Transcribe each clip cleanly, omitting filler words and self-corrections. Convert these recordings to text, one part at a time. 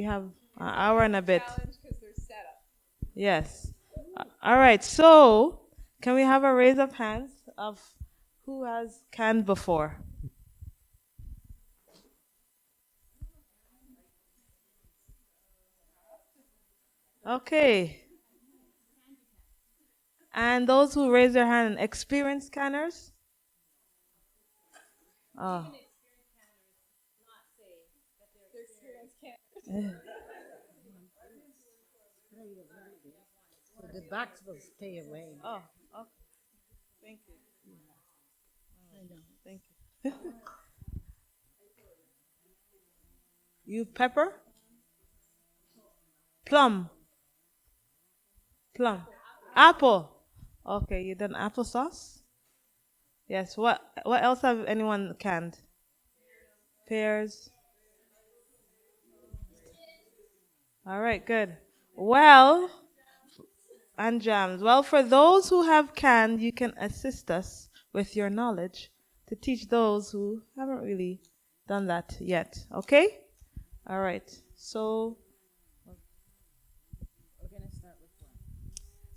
have an hour and a bit. Challenge because they're set up. Yes. All right. So, can we have a raise of hands of who has canned before? Okay. And those who raise their hand, experienced canners? Oh. Their experience can't. So the box will stay away. Oh, okay. Thank you. I know. Thank you. You pepper? Plum. Plum. Apple. Okay, you done applesauce? Yes. What else have anyone canned? Pears. All right, good. Well, and jams. Well, for those who have canned, you can assist us with your knowledge to teach those who haven't really done that yet. Okay? All right. So,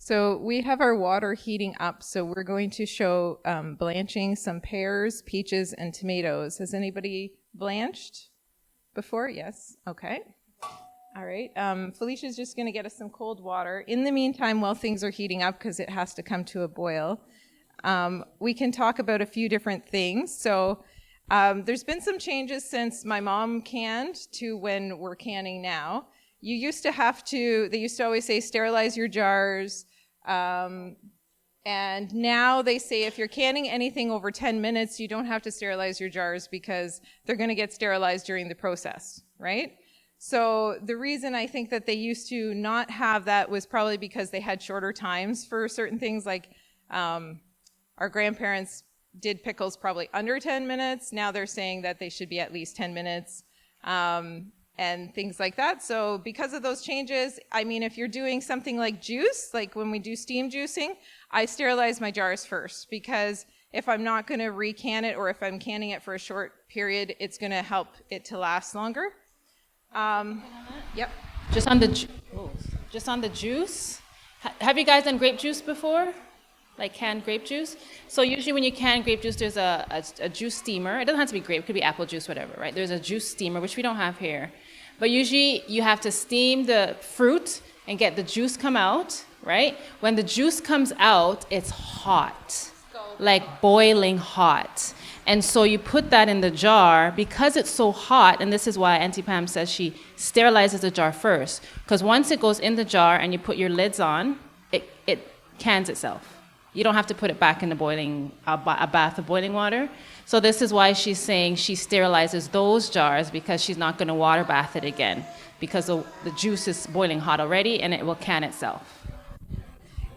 So we have our water heating up. So we're going to show blanching some pears, peaches, and tomatoes. Has anybody blanched before? Yes. Okay. All right. Felicia's just going to get us some cold water. In the meantime, while things are heating up, because it has to come to a boil, we can talk about a few different things. So there's been some changes since my mom canned to when we're canning now. You used to have to, they used to always say sterilize your jars. And now they say if you're canning anything over 10 minutes, you don't have to sterilize your jars because they're going to get sterilized during the process, right? So the reason I think that they used to not have that was probably because they had shorter times for certain things, like our grandparents did pickles probably under 10 minutes. Now they're saying that they should be at least 10 minutes. And things like that. So because of those changes, I mean, if you're doing something like juice, like when we do steam juicing, I sterilize my jars first, because if I'm not going to recan it, or if I'm canning it for a short period, it's going to help it to last longer. Yep. Just on the just on the juice. Have you guys done grape juice before? Like canned grape juice? So usually when you can grape juice, there's a juice steamer. It doesn't have to be grape, it could be apple juice, whatever, right? There's a juice steamer, which we don't have here. But usually you have to steam the fruit and get the juice come out, right? When the juice comes out, it's hot, like boiling hot. And so you put that in the jar because it's so hot, and this is why Auntie Pam says she sterilizes the jar first. Because once it goes in the jar and you put your lids on, it cans itself. You don't have to put it back in the boiling, a bath of boiling water. So this is why she's saying she sterilizes those jars, because she's not going to water bath it again, because the juice is boiling hot already and it will can itself.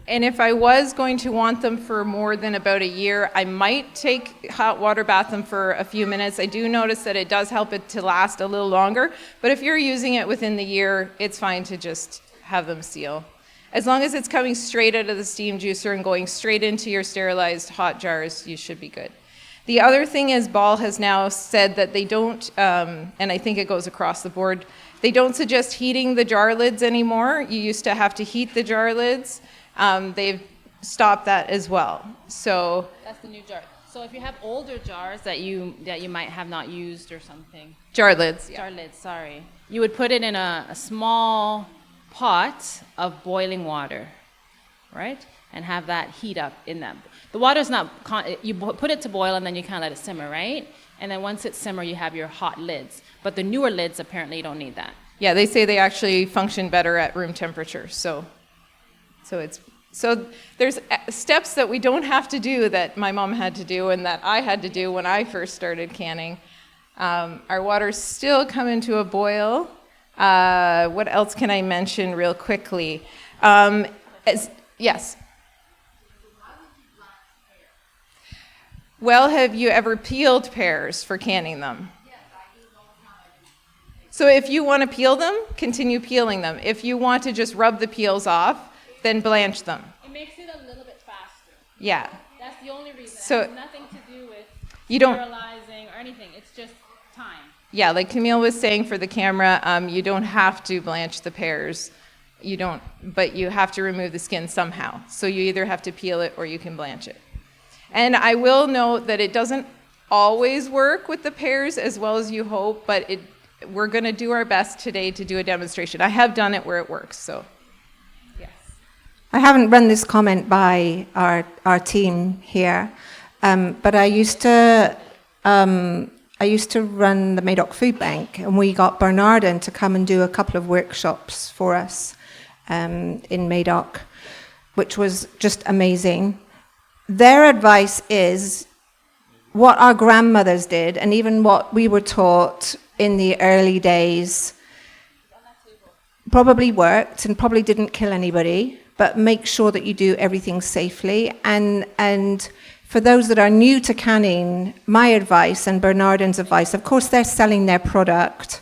And if I was going to want them for more than about a year, I might take hot water bath them for a few minutes. I do notice that it does help it to last a little longer. But if you're using it within the year, it's fine to just have them seal. As long as it's coming straight out of the steam juicer and going straight into your sterilized hot jars, you should be good. The other thing is, Ball has now said that they don't, and I think it goes across the board, they don't suggest heating the jar lids anymore. You used to have to heat the jar lids. They've stopped that as well. So That's the new jar. So if you have older jars that you might have not used or something. jar lids, yeah. Jar lids, sorry. You would put it in a small pot of boiling water, right? And have that heat up in them. The water's not, you put it to boil and then you kind of let it simmer, right? And then once it's simmer, you have your hot lids. But the newer lids, apparently you don't need that. Yeah, they say they actually function better at room temperature. So there's steps that we don't have to do that my mom had to do and that I had to do when I first started canning. Our water's still coming to a boil. What else can I mention real quickly? Yes. Well, have you ever peeled pears for canning them? Yes, I do all the time. So if you want to peel them, continue peeling them. If you want to just rub the peels off, then blanch them. It makes it a little bit faster. Yeah. That's the only reason. So It has nothing to do with you don't sterilizing or anything. It's just time. Yeah, like Camille was saying for the camera, you don't have to blanch the pears. You don't, but you have to remove the skin somehow. So you either have to peel it or you can blanch it. And I will note that it doesn't always work with the pears as well as you hope, but we're going to do our best today to do a demonstration. I have done it where it works, so yes. I haven't run this comment by our team here, but I used to run the Madoc Food Bank, and we got Bernardin to come and do a couple of workshops for us in Madoc, which was just amazing. Their advice is what our grandmothers did, and even what we were taught in the early days, probably worked and probably didn't kill anybody, but make sure that you do everything safely. And for those that are new to canning, my advice and Bernardin's advice, of course they're selling their product,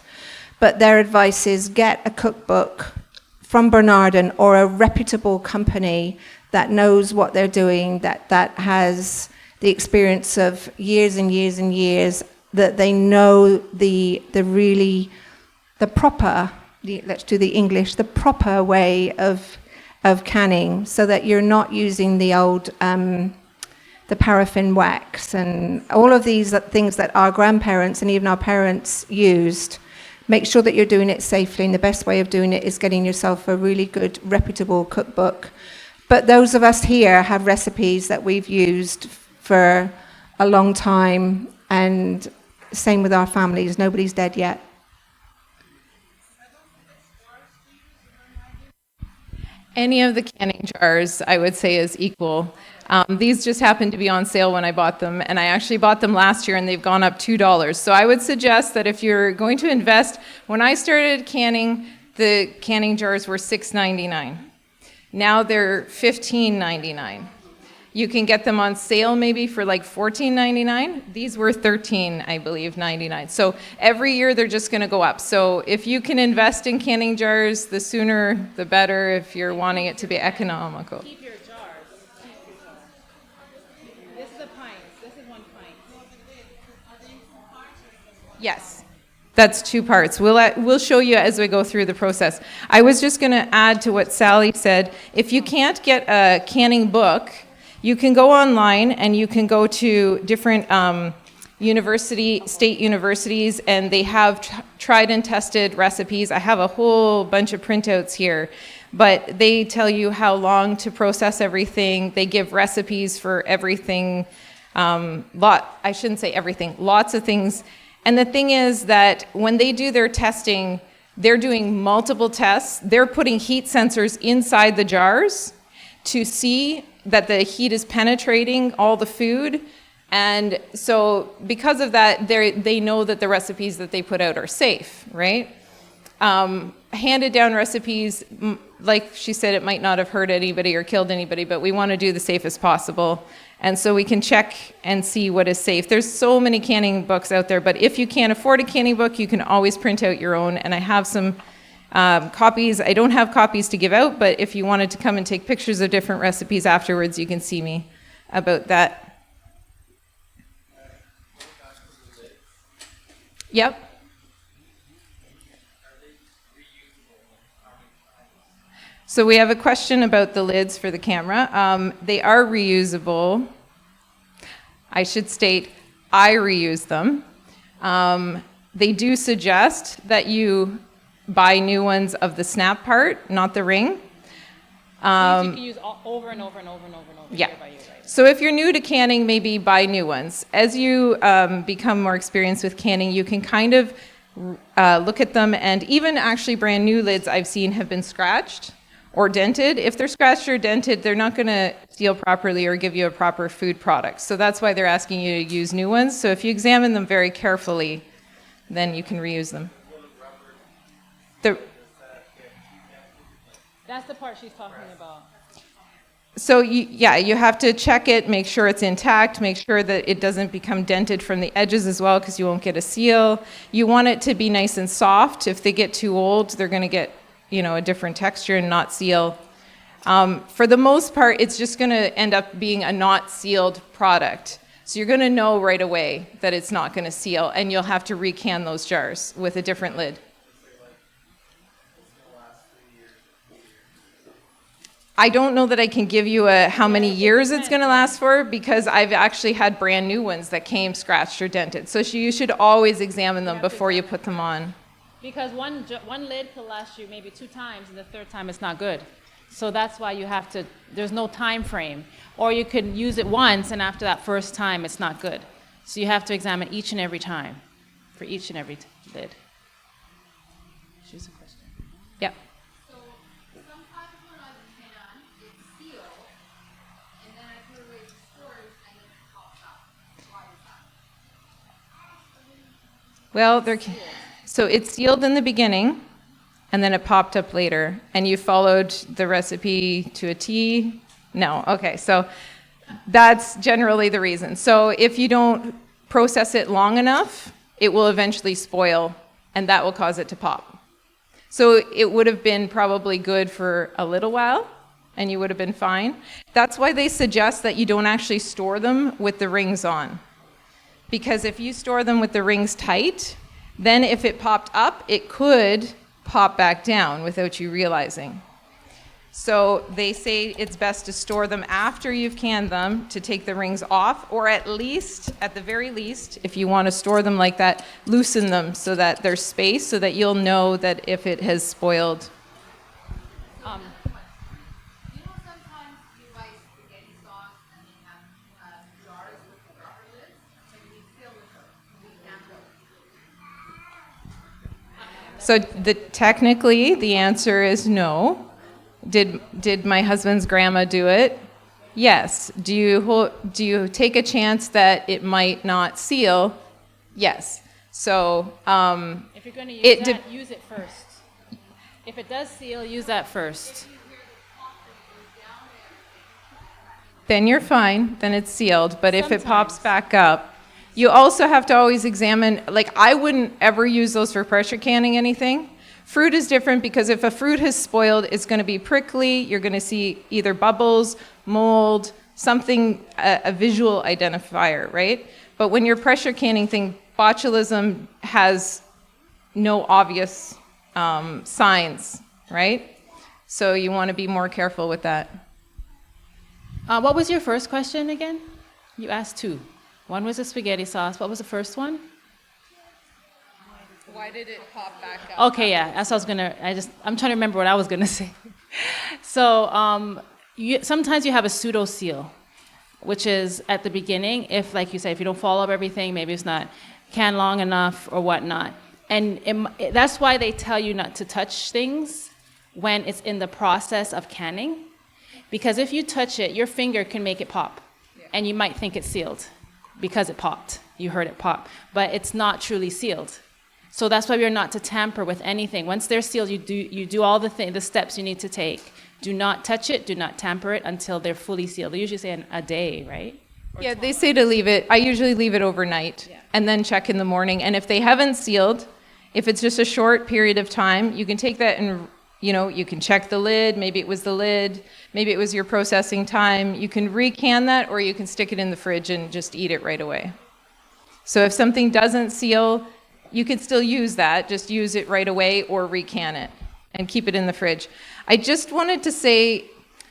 but their advice is get a cookbook from Bernardin or a reputable company that knows what they're doing, that has the experience of years and years and years, that they know the proper, let's do the English, the proper way of canning, so that you're not using the old, the paraffin wax and all of these things that our grandparents and even our parents used. Make sure that you're doing it safely, and the best way of doing it is getting yourself a really good, reputable cookbook. But those of us here have recipes that we've used for a long time, and same with our families. Nobody's dead yet. Any of the canning jars, I would say, is equal. These just happened to be on sale when I bought them, and I actually bought them last year, and they've gone up $2. So I would suggest that if you're going to invest, when I started canning, the canning jars were $6.99. Now they're $15.99. You can get them on sale maybe for like $14.99. These were $13, I believe, $99. So every year they're just going to go up. So if you can invest in canning jars, the sooner the better if you're wanting it to be economical. Keep your jars. This is a pint. This is 1 pint. Yes. That's 2 parts. We'll show you as we go through the process. I was just going to add to what Sally said. If you can't get a canning book, you can go online and you can go to different state universities, and they have tried and tested recipes. I have a whole bunch of printouts here, but they tell you how long to process everything. They give recipes for everything. I shouldn't say everything, lots of things. And the thing is that when they do their testing, they're doing multiple tests. They're putting heat sensors inside the jars to see that the heat is penetrating all the food. And so because of that, they know that the recipes that they put out are safe, right? Handed down recipes, like she said, it might not have hurt anybody or killed anybody, but we want to do the safest possible. And so we can check and see what is safe. There's so many canning books out there, but if you can't afford a canning book, you can always print out your own. And I have some copies. I don't have copies to give out, but if you wanted to come and take pictures of different recipes afterwards, you can see me about that. Yep. So we have a question about the lids for the camera. They are reusable. I should state, I reuse them. They do suggest that you buy new ones of the snap part, not the ring. You can use over and over and over and over and over. Yeah. Year by year, right? So if you're new to canning, maybe buy new ones. As you become more experienced with canning, you can kind of look at them, and even actually brand new lids I've seen have been scratched or dented. If they're scratched or dented, they're not going to seal properly or give you a proper food product. So that's why they're asking you to use new ones. So if you examine them very carefully, then you can reuse them. That's the part she's talking about. So you have to check it, make sure it's intact, make sure that it doesn't become dented from the edges as well, because you won't get a seal. You want it to be nice and soft. If they get too old, they're going to get a different texture and not seal. For the most part, it's just going to end up being a not sealed product. So you're going to know right away that it's not going to seal, and you'll have to recan those jars with a different lid. I don't know that I can give you how many years it's going to last for, because I've actually had brand new ones that came scratched or dented. So you should always examine them before you put them on. Because one lid could last you maybe 2 times, and the 3rd time it's not good. So that's why you have to, there's no time frame. Or you could use it once, and after that first time, it's not good. So you have to examine each and every time for each and every lid. Choose a question. Yeah. So sometimes when I can, it's sealed, and then I put it away in storage, and then it pops up. Why is that? Well, so it's sealed in the beginning, and then it popped up later, and you followed the recipe to a T? No. Okay, so that's generally the reason. So if you don't process it long enough, it will eventually spoil, and that will cause it to pop. So it would have been probably good for a little while, and you would have been fine. That's why they suggest that you don't actually store them with the rings on. Because if you store them with the rings tight, then if it popped up, it could pop back down without you realizing. So they say it's best to store them after you've canned them, to take the rings off, or at the very least, if you want to store them like that, loosen them so that there's space, so that you'll know that if it has spoiled. You know, sometimes you buy spaghetti sauce and they have jars with rubber lids, and we fill with them. We can't go. So technically, the answer is no. Did my husband's grandma do it? Yes. Do you take a chance that it might not seal? Yes. So If you're going to use that, use it first. If it does seal, use that first. then you're fine. Then it's sealed. But if it pops back up, you also have to always examine. Like, I wouldn't ever use those for pressure canning anything. Fruit is different, because if a fruit has spoiled, it's going to be prickly. You're going to see either bubbles, mold, something, a visual identifier, right? But when you're pressure canning thing, botulism has no obvious signs, right? So you want to be more careful with that. What was your first question again? You asked 2. One was the spaghetti sauce. What was the first one? Why did it pop back up? Okay, yeah. That's what I was gonna. I'm trying to remember what I was gonna say. So sometimes you have a pseudo seal, which is at the beginning. If, like you say, if you don't follow up everything, maybe it's not canned long enough or whatnot. And that's why they tell you not to touch things when it's in the process of canning, because if you touch it, your finger can make it pop, and you might think it's sealed because it popped. You heard it pop, but it's not truly sealed. So that's why we're not to tamper with anything. Once they're sealed, you do all the steps you need to take. Do not touch it, do not tamper it until they're fully sealed. They usually say a day, right? Yeah, they say to leave it. I usually leave it overnight and then check in the morning. And if they haven't sealed, if it's just a short period of time, you can take that and, you can check the lid. Maybe it was the lid. Maybe it was your processing time. You can recan that, or you can stick it in the fridge and just eat it right away. So if something doesn't seal, you can still use that. Just use it right away or recan it and keep it in the fridge. I just wanted to say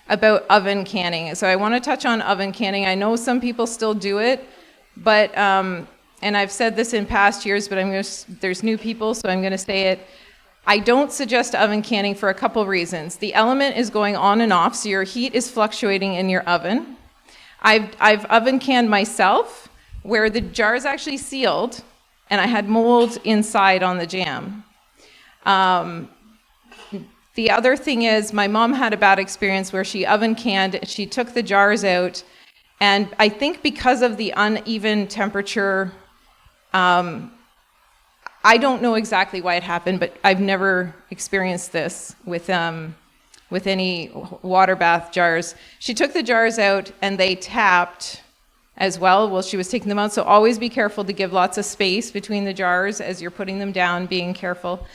about oven canning. So I want to touch on oven canning. I know some people still do it, but, and I've said this in past years, but there's new people, so I'm going to say it. I don't suggest oven canning for a couple reasons. The element is going on and off, so your heat is fluctuating in your oven. I've oven canned myself, where the jar is actually sealed, and I had mold inside on the jam. The other thing is, my mom had a bad experience where she oven canned, she took the jars out, and I think because of the uneven temperature, I don't know exactly why it happened, but I've never experienced this with any water bath jars. She took the jars out and they tapped as well while she was taking them out. So always be careful to give lots of space between the jars as you're putting them down, being careful.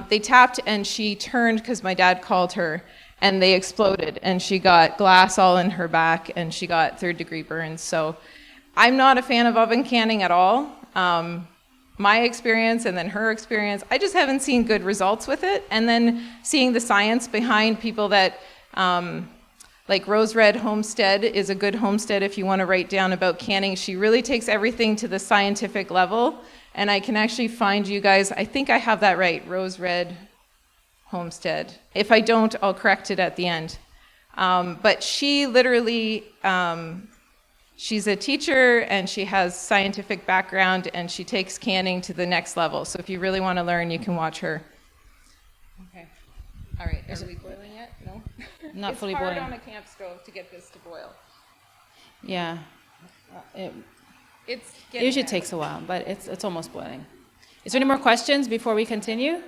They tapped and she turned because my dad called her, and they exploded, and she got glass all in her back and she got 3rd-degree burns. So I'm not a fan of oven canning at all. My experience and then her experience, I just haven't seen good results with it. And then seeing the science behind people that, like Rose Red Homestead is a good homestead if you want to write down about canning. She really takes everything to the scientific level. And I can actually find you guys, I think I have that right, Rose Red Homestead. If I don't, I'll correct it at the end. But she literally, she's a teacher and she has scientific background and she takes canning to the next level. So if you really want to learn, you can watch her. Okay. All right. Are we boiling yet? No? Not fully It's boiling. hard on a camp stove to get this to boil. Yeah. It It usually takes a while, but it's almost boiling. Is there any more questions before we continue?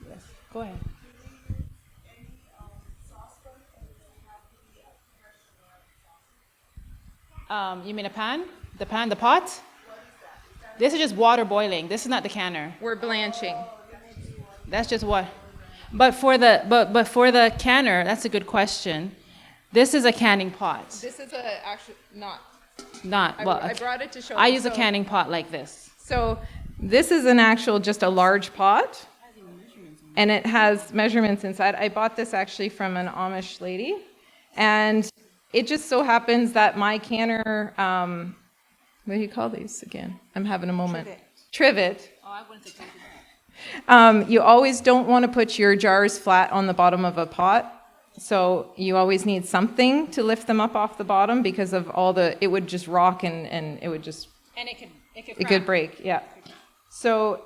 Yes. Go ahead. You mean a pan? The pan, the pot? This is just water boiling. This is not the canner. We're blanching. That's just what. But for the canner, that's a good question. This is a canning pot. This is a actually not. I brought it to show I you. use a canning pot like this. So this is an actual just a large pot, and it has measurements inside. I bought this actually from an Amish lady, and it just so happens that my canner, what do you call these again? I'm having a moment. Trivet. Oh, I wouldn't say You always don't want to put your jars flat on the bottom of a pot. So you always need something to lift them up off the bottom because of it would just rock and it would just, And it it could break, yeah. So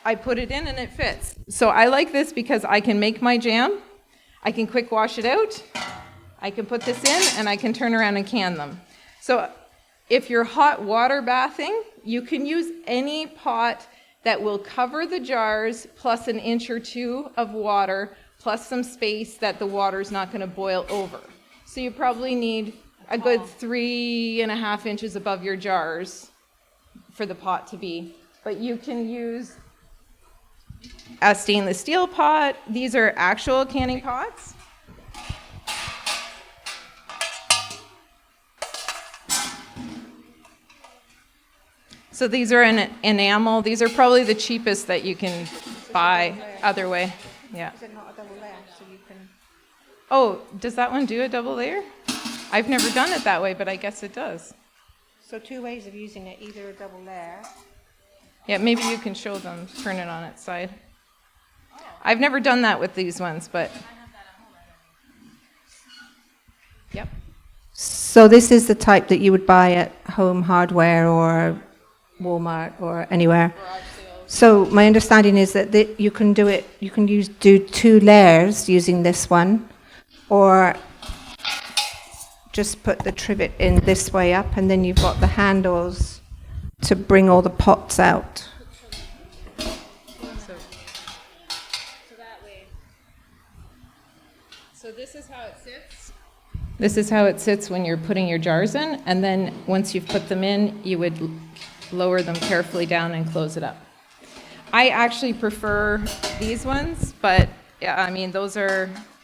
I put it in and it fits. So I like this because I can make my jam, I can quick wash it out, I can put this in and I can turn around and can them. So if you're hot water bathing, you can use any pot that will cover the jars plus an inch or two of water plus some space that the water's not going to boil over. So you probably need a good 3.5 inches above your jars for the pot to be. But you can use a stainless steel pot. These are actual canning pots. So these are an enamel. These are probably the cheapest that you can buy other way. Yeah. Is it not a double layer, so you can... Oh, does that one do a double layer? I've never done it that way, but I guess it does. So 2 ways of using it, either a double layer. Yeah, maybe you can show them, turn it on its side. I've never done that with these ones, but... Yep. So this is the type that you would buy at Home Hardware or Walmart or anywhere. So my understanding is that you can do 2 layers using this one, or just put the trivet in this way up, and then you've got the handles to bring all the pots out. So this is how it sits. This is how it sits when you're putting your jars in, and then once you've put them in, you would lower them carefully down and close it up. I actually prefer these ones, but yeah, I mean, those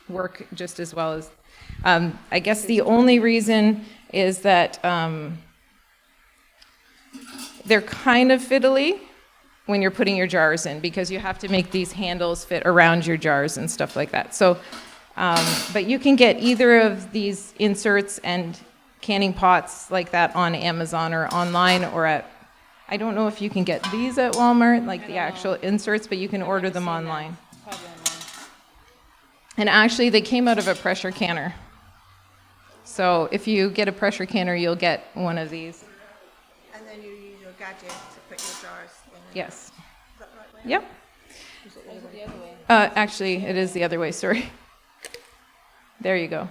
work just as well as, I guess the only reason is that they're kind of fiddly when you're putting your jars in, because you have to make these handles fit around your jars and stuff like that. So, but you can get either of these inserts and canning pots like that on Amazon or online or at, I don't know if you can get these at Walmart, like the actual inserts, but you can order them online. And actually, they came out of a pressure canner. So if you get a pressure canner, you'll get one of these. And then you use your gadget to put your jars in. Yes. Is that the right way? Yep. Is it the other way? Actually, it is the other way, sorry. There you go.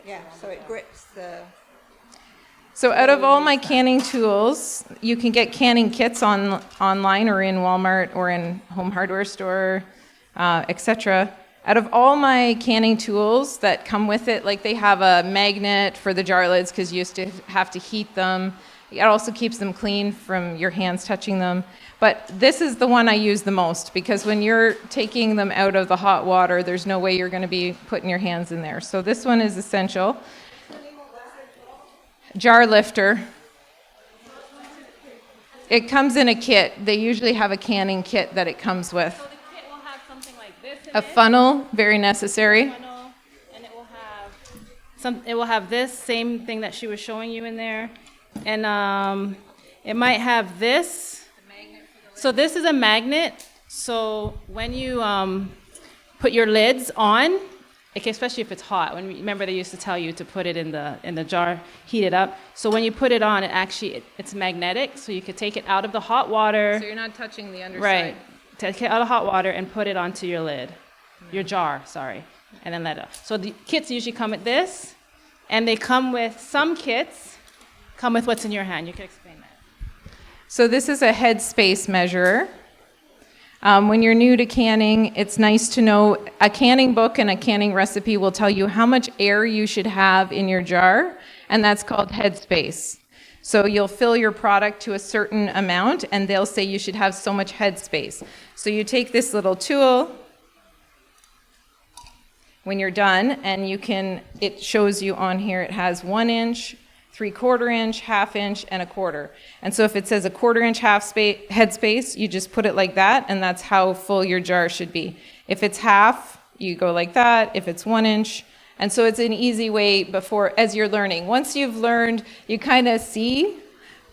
Yeah, so it grips the... So out of all my canning tools, you can get canning kits online or in Walmart or in Home Hardware store, etc. Out of all my canning tools that come with it, like they have a magnet for the jar lids because you used to have to heat them. It also keeps them clean from your hands touching them. But this is the one I use the most because when you're taking them out of the hot water, there's no way you're going to be putting your hands in there. So this one is essential. Jar lifter. It comes in a kit. They usually have a canning kit that it comes with. So the kit will have something like this in A funnel, very necessary. funnel, and it will have this same thing that she was showing you in there, and it might have this. So this is a magnet. So when you put your lids on, okay, especially if it's hot. Remember they used to tell you to put it in the jar, heat it up. So when you put it on, it's magnetic. So you could take it out of the hot water. So you're not touching the underside. Right. Take it out of hot water and put it onto your lid, your jar, sorry, and then let it. So the kits usually come with this, and they come with, some kits come with what's in your hand. You can explain that. So this is a headspace measurer. When you're new to canning, it's nice to know a canning book and a canning recipe will tell you how much air you should have in your jar, and that's called headspace. So you'll fill your product to a certain amount, and they'll say you should have so much headspace. So you take this little tool when you're done, and it shows you on here, it has 1 inch, 3/4 inch, 1/2 inch, and 1/4. And so if it says 1/4 inch headspace, you just put it like that, and that's how full your jar should be. If it's half, you go like that. If it's 1 inch, and so it's an easy way as you're learning. Once you've learned, you kind of see,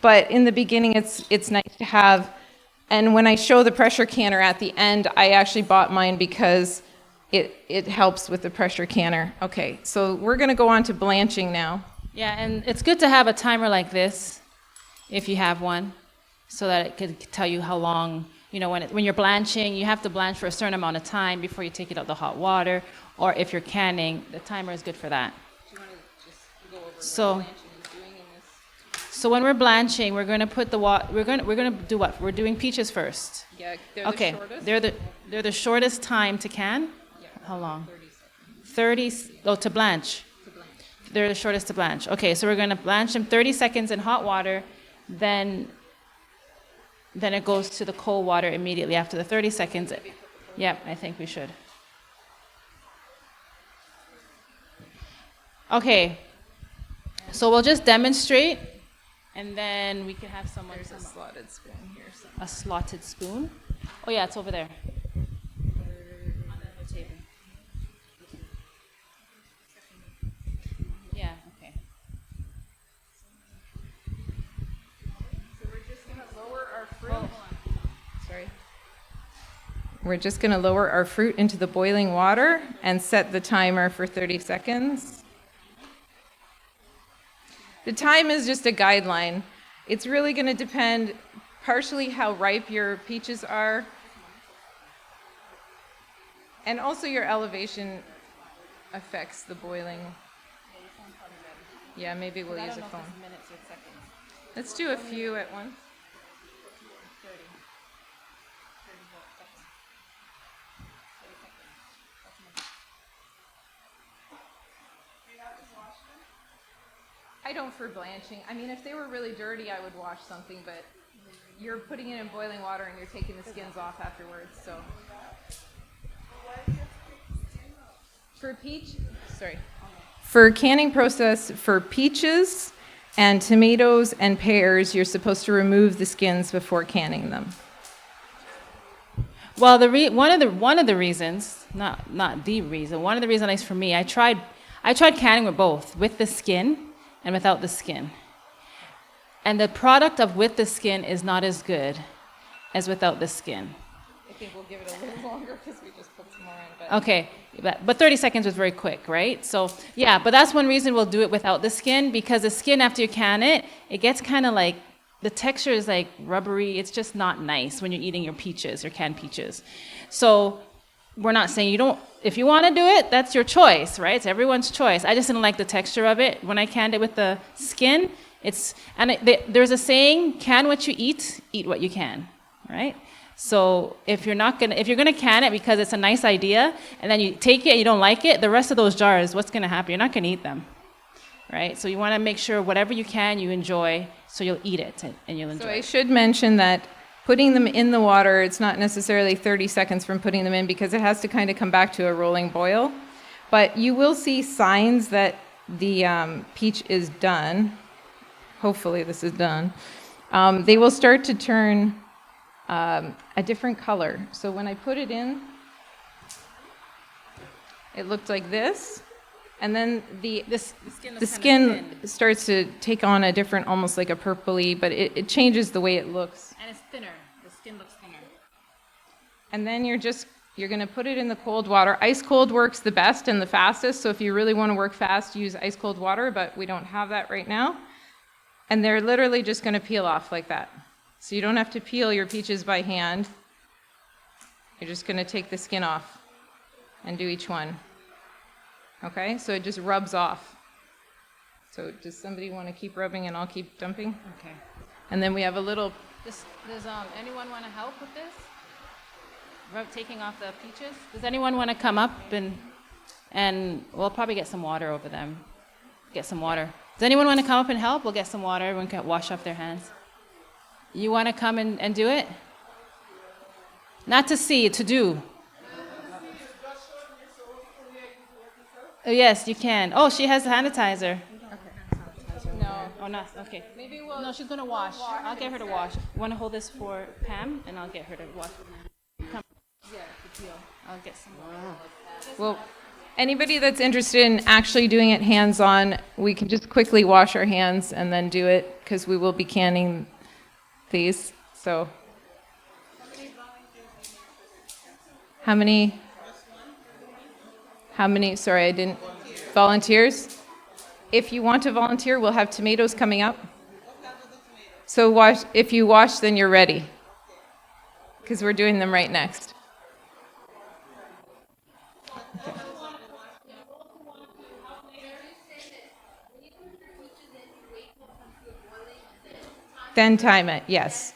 but in the beginning, it's nice to have. And when I show the pressure canner at the end, I actually bought mine because it helps with the pressure canner. Okay, so we're going to go on to blanching now. Yeah, and it's good to have a timer like this, if you have one, so that it could tell you how long, when you're blanching, you have to blanch for a certain amount of time before you take it out of the hot water, or if you're canning, the timer is good for that. Do you want to just go over So- what blanching is doing in this? So when we're blanching, we're going to put we're going to do what? We're doing peaches first. Yeah, they're Okay, the shortest. they're the shortest time to can. Yeah. How long? 30 seconds. 30. Oh, to blanch. They're the shortest to blanch. Okay, so we're going to blanch them 30 seconds in hot water, then it goes to the cold water immediately after the 30 seconds. Yep, I think we should. Okay, so we'll just demonstrate, and then we can have someone. There's a slotted spoon here. So. A slotted spoon. Oh yeah, it's over there. On the table. Yeah, okay. So we're just going to lower our fruit. Sorry. We're just going to lower our fruit into the boiling water and set the timer for 30 seconds. The time is just a guideline. It's really going to depend partially how ripe your peaches are, and also your elevation affects the boiling. Yeah, maybe we'll use a phone. Let's do a few at once. I don't for blanching. I mean, if they were really dirty, I would wash something, but you're putting it in boiling water and you're taking the skins off afterwards, so. For canning process, for peaches and tomatoes and pears, you're supposed to remove the skins before canning them. Well, one of the reasons, not the reason, one of the reasons, at least for me, I tried canning with both, with the skin and without the skin. And the product of with the skin is not as good as without the skin. I think we'll give it a little longer because we just put some more in. But Okay, but 30 seconds was very quick, right? So yeah, but that's one reason we'll do it without the skin, because the skin, after you can it gets kind of like, the texture is like rubbery. It's just not nice when you're eating your peaches, your canned peaches. So we're not saying you don't, if you want to do it, that's your choice, right? It's everyone's choice. I just didn't like the texture of it. When I canned it with the skin, there's a saying, can what you eat what you can, right? So if you're gonna can it because it's a nice idea, and then you take it, you don't like it, the rest of those jars, what's gonna happen? You're not gonna eat them, right? So you wanna make sure whatever you can, you enjoy, so you'll eat it and you'll enjoy So I it. should mention that putting them in the water, it's not necessarily 30 seconds from putting them in because it has to kind of come back to a rolling boil. But you will see signs that the peach is done. Hopefully this is done. They will start to turn a different color. So when I put it in, it looked like this. And then the skin starts to take on a different, almost like a purpley, but it changes the way it looks. And it's thinner. The skin looks thinner. And then you're going to put it in the cold water. Ice cold works the best and the fastest, so if you really want to work fast, use ice cold water, but we don't have that right now. And they're literally just going to peel off like that. So you don't have to peel your peaches by hand. You're just going to take the skin off and do each one. Okay, so it just rubs off. So does somebody want to keep rubbing and I'll keep dumping? Okay. And then we have a little, Does anyone want to help with this? Taking off the peaches? Does anyone want to come up and we'll probably get some water over them. Get some water. Does anyone want to come up and help? We'll get some water. Everyone can wash off their hands. You want to come and do it? Not to see, to do. Oh, yes, you can. Oh, she has the sanitizer. no. Oh, not, okay. Maybe we'll. No, she's going to wash. I'll get her to wash. You want to hold this for Pam, and I'll get her to wash. Come. Yeah, the peel. I'll get some. Well, anybody that's interested in actually doing it hands-on, we can just quickly wash our hands and then do it because we will be canning these. So, how many? Sorry, I didn't. Volunteers? If you want to volunteer, we'll have tomatoes coming up. So if you wash, then you're ready because we're doing them right next. Then time it, yes.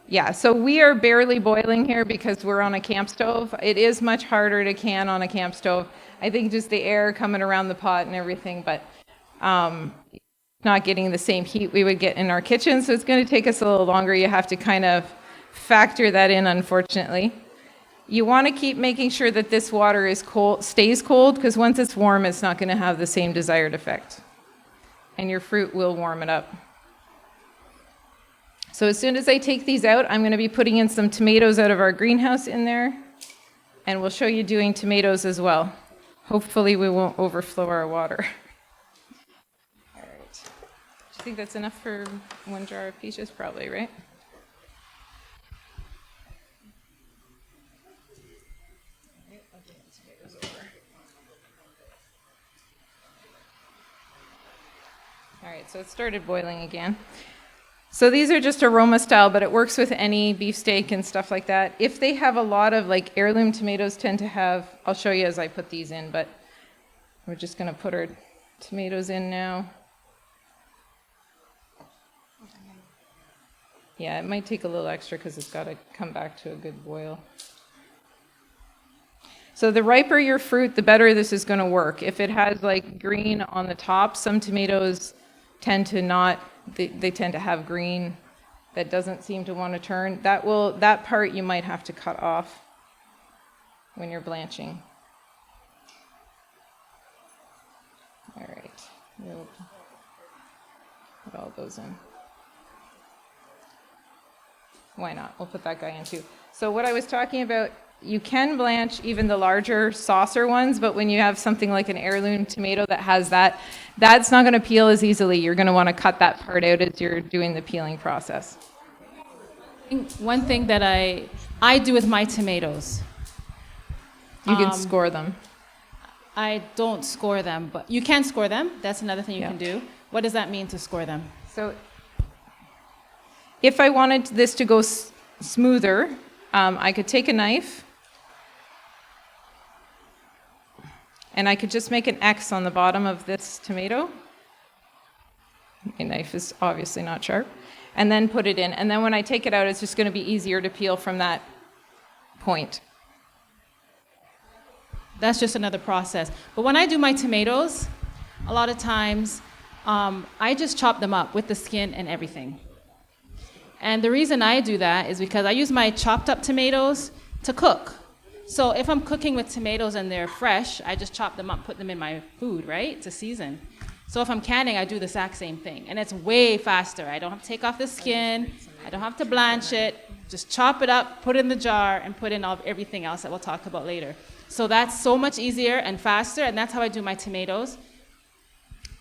Yeah, so we are barely boiling here because we're on a camp stove. It is much harder to can on a camp stove. I think just the air coming around the pot and everything, but not getting the same heat we would get in our kitchen, so it's going to take us a little longer. You have to kind of factor that in, unfortunately. You want to keep making sure that this water is cold, stays cold, because once it's warm, it's not going to have the same desired effect. And your fruit will warm it up. So as soon as I take these out, I'm going to be putting in some tomatoes out of our greenhouse in there, and we'll show you doing tomatoes as well. Hopefully we won't overflow our water. All right. Do you think that's enough for 1 jar of peaches? Probably, right? All right, so it started boiling again. So these are just aroma style, but it works with any beefsteak and stuff like that. If they have a lot of, like, heirloom tomatoes tend to have, I'll show you as I put these in, but we're just going to put our tomatoes in now. Yeah, it might take a little extra because it's got to come back to a good boil. So the riper your fruit, the better this is going to work. If it has, like, green on the top, some tomatoes tend to not. They tend to have green that doesn't seem to want to turn. That part you might have to cut off when you're blanching. All right, we'll put all those in. Why not? We'll put that guy in too. So what I was talking about, you can blanch even the larger saucer ones, but when you have something like an heirloom tomato that has that, that's not going to peel as easily. You're going to want to cut that part out as you're doing the peeling process. One thing that I do with my tomatoes, You can score them. I don't score them, but you can score them. That's another thing you Yeah. can do. What does that mean to score them? So if I wanted this to go smoother, I could take a knife and I could just make an X on the bottom of this tomato. My knife is obviously not sharp. And then put it in. And then when I take it out, it's just going to be easier to peel from that point. That's just another process. But when I do my tomatoes, a lot of times I just chop them up with the skin and everything. And the reason I do that is because I use my chopped up tomatoes to cook. So if I'm cooking with tomatoes and they're fresh, I just chop them up, put them in my food, right, to season. So if I'm canning, I do the exact same thing. And it's way faster. I don't have to take off the skin. I don't have to blanch it. Just chop it up, put it in the jar, and put in everything else that we'll talk about later. So that's so much easier and faster, and that's how I do my tomatoes.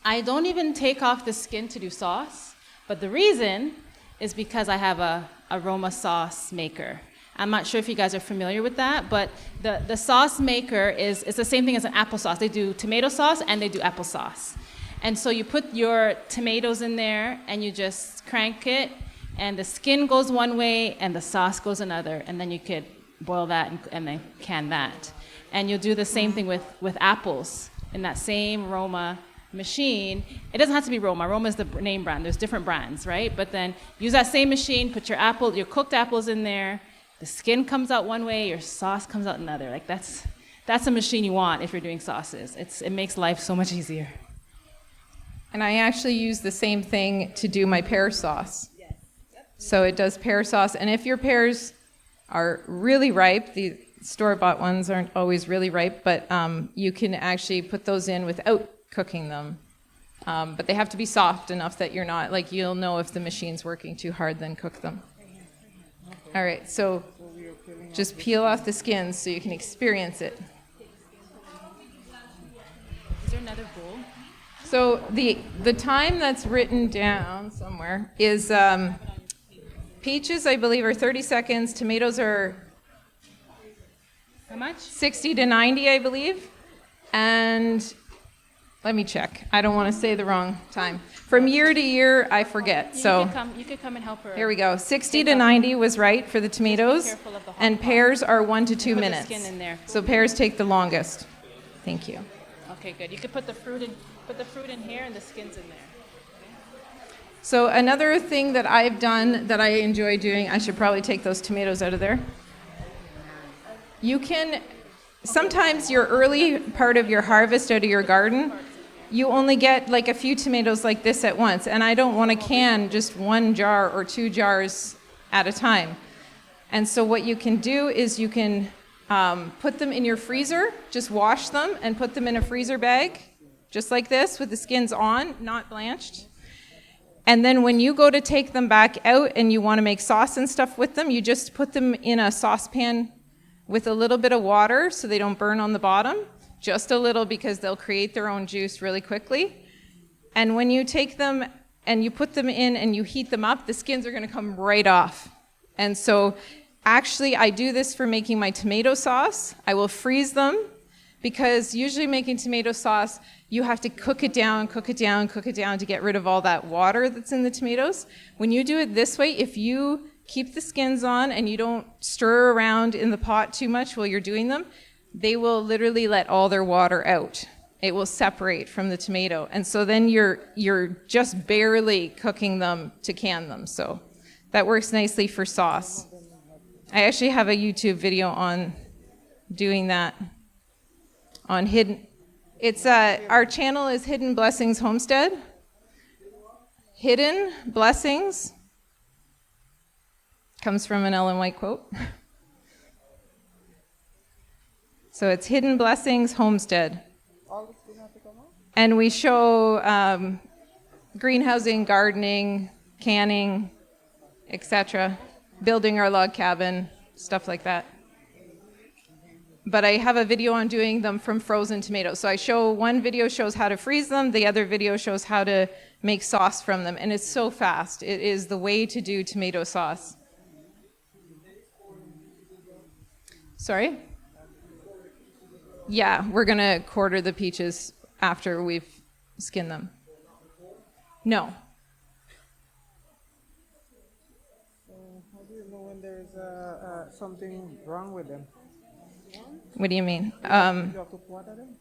I don't even take off the skin to do sauce, but the reason is because I have a aroma sauce maker. I'm not sure if you guys are familiar with that, but the sauce maker is the same thing as an applesauce. They do tomato sauce and they do applesauce. And so you put your tomatoes in there and you just crank it, and the skin goes one way and the sauce goes another, and then you could boil that and then can that. And you'll do the same thing with apples in that same Roma machine. It doesn't have to be Roma. Roma is the name brand. There's different brands, right? But then use that same machine, put your cooked apples in there. The skin comes out one way, your sauce comes out another. Like that's a machine you want if you're doing sauces. It makes life so much easier. And I actually use the same thing to do my pear sauce. So it does pear sauce. And if your pears are really ripe, the store-bought ones aren't always really ripe, but you can actually put those in without cooking them. But they have to be soft enough that you're not, like, you'll know if the machine's working too hard, then cook them. All right, so just peel off the skins so you can experience it. Is there another bowl? So the time that's written down somewhere is peaches, I believe, are 30 seconds. Tomatoes are How much? 60 to 90, I believe. And let me check. I don't want to say the wrong time. From year to year, I forget. So You could come and help her. here we go. 60 to 90 was right for the tomatoes. careful of the hot And pot. pears are 1 to 2 Put the minutes. skin in there. So pears take the longest. Thank you. Okay, good. You could put the fruit in here and the skin's in there. So another thing that I've done that I enjoy doing, I should probably take those tomatoes out of there. You can, sometimes your early part of your harvest out of your garden, you only get like a few tomatoes like this at once. And I don't want to can just 1 jar or 2 jars at a time. And so what you can do is you can put them in your freezer, just wash them and put them in a freezer bag, just like this, with the skins on, not blanched. And then when you go to take them back out and you want to make sauce and stuff with them, you just put them in a saucepan with a little bit of water so they don't burn on the bottom. Just a little, because they'll create their own juice really quickly. And when you take them and you put them in and you heat them up, the skins are going to come right off. And so actually I do this for making my tomato sauce. I will freeze them, because usually making tomato sauce, you have to cook it down to get rid of all that water that's in the tomatoes. When you do it this way, if you keep the skins on and you don't stir around in the pot too much while you're doing them, they will literally let all their water out. It will separate from the tomato. And so then you're just barely cooking them to can them. So that works nicely for sauce. I actually have a YouTube video on doing that. On hidden, it's our channel is Hidden Blessings Homestead. Hidden Blessings comes from an Ellen White quote. So it's Hidden Blessings Homestead. And we show greenhousing, gardening, canning, etc., building our log cabin, stuff like that. But I have a video on doing them from frozen tomatoes. So I show, one video shows how to freeze them, the other video shows how to make sauce from them, and it's so fast. It is the way to do tomato sauce. Sorry? Yeah, we're gonna quarter the peaches after we've skinned them. No. How do you know when there's something wrong with them? What do you mean? You have to quarter them?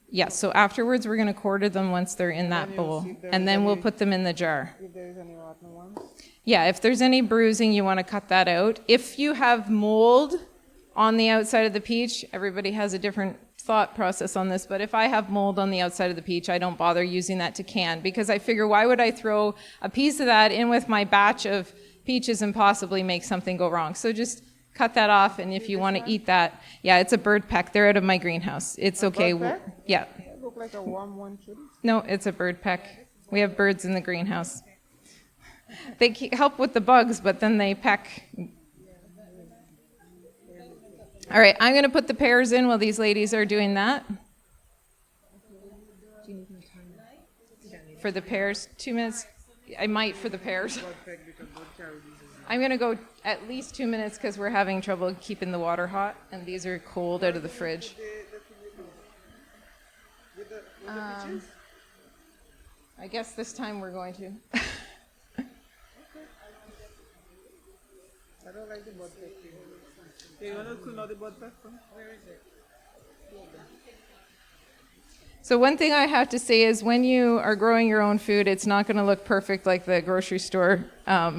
Yeah, so afterwards we're gonna quarter them once they're in that bowl, and then we'll put them in the jar. If there is any rotten ones? Yeah, if there's any bruising, you want to cut that out. If you have mold on the outside of the peach, everybody has a different thought process on this, but if I have mold on the outside of the peach, I don't bother using that to can, because I figure, why would I throw a piece of that in with my batch of peaches and possibly make something go wrong? So just cut that off, and if you want to eat that, yeah, it's a bird peck. They're out of my greenhouse. It's okay. bird peck? Yeah. It look like a warm one, should it? No, it's a bird peck. We have birds in the greenhouse. They help with the bugs, but then they peck. All right, I'm going to put the pears in while these ladies are doing that. For the pears, 2 minutes. I might for the pears. I'm going to go at least 2 minutes because we're having trouble keeping the water hot, and these are cold out of the fridge. I guess this time we're going to. I don't like the bud peck thing. You want to clean out the bud peck? Where is it? So one thing I have to say is, when you are growing your own food, it's not going to look perfect like the grocery store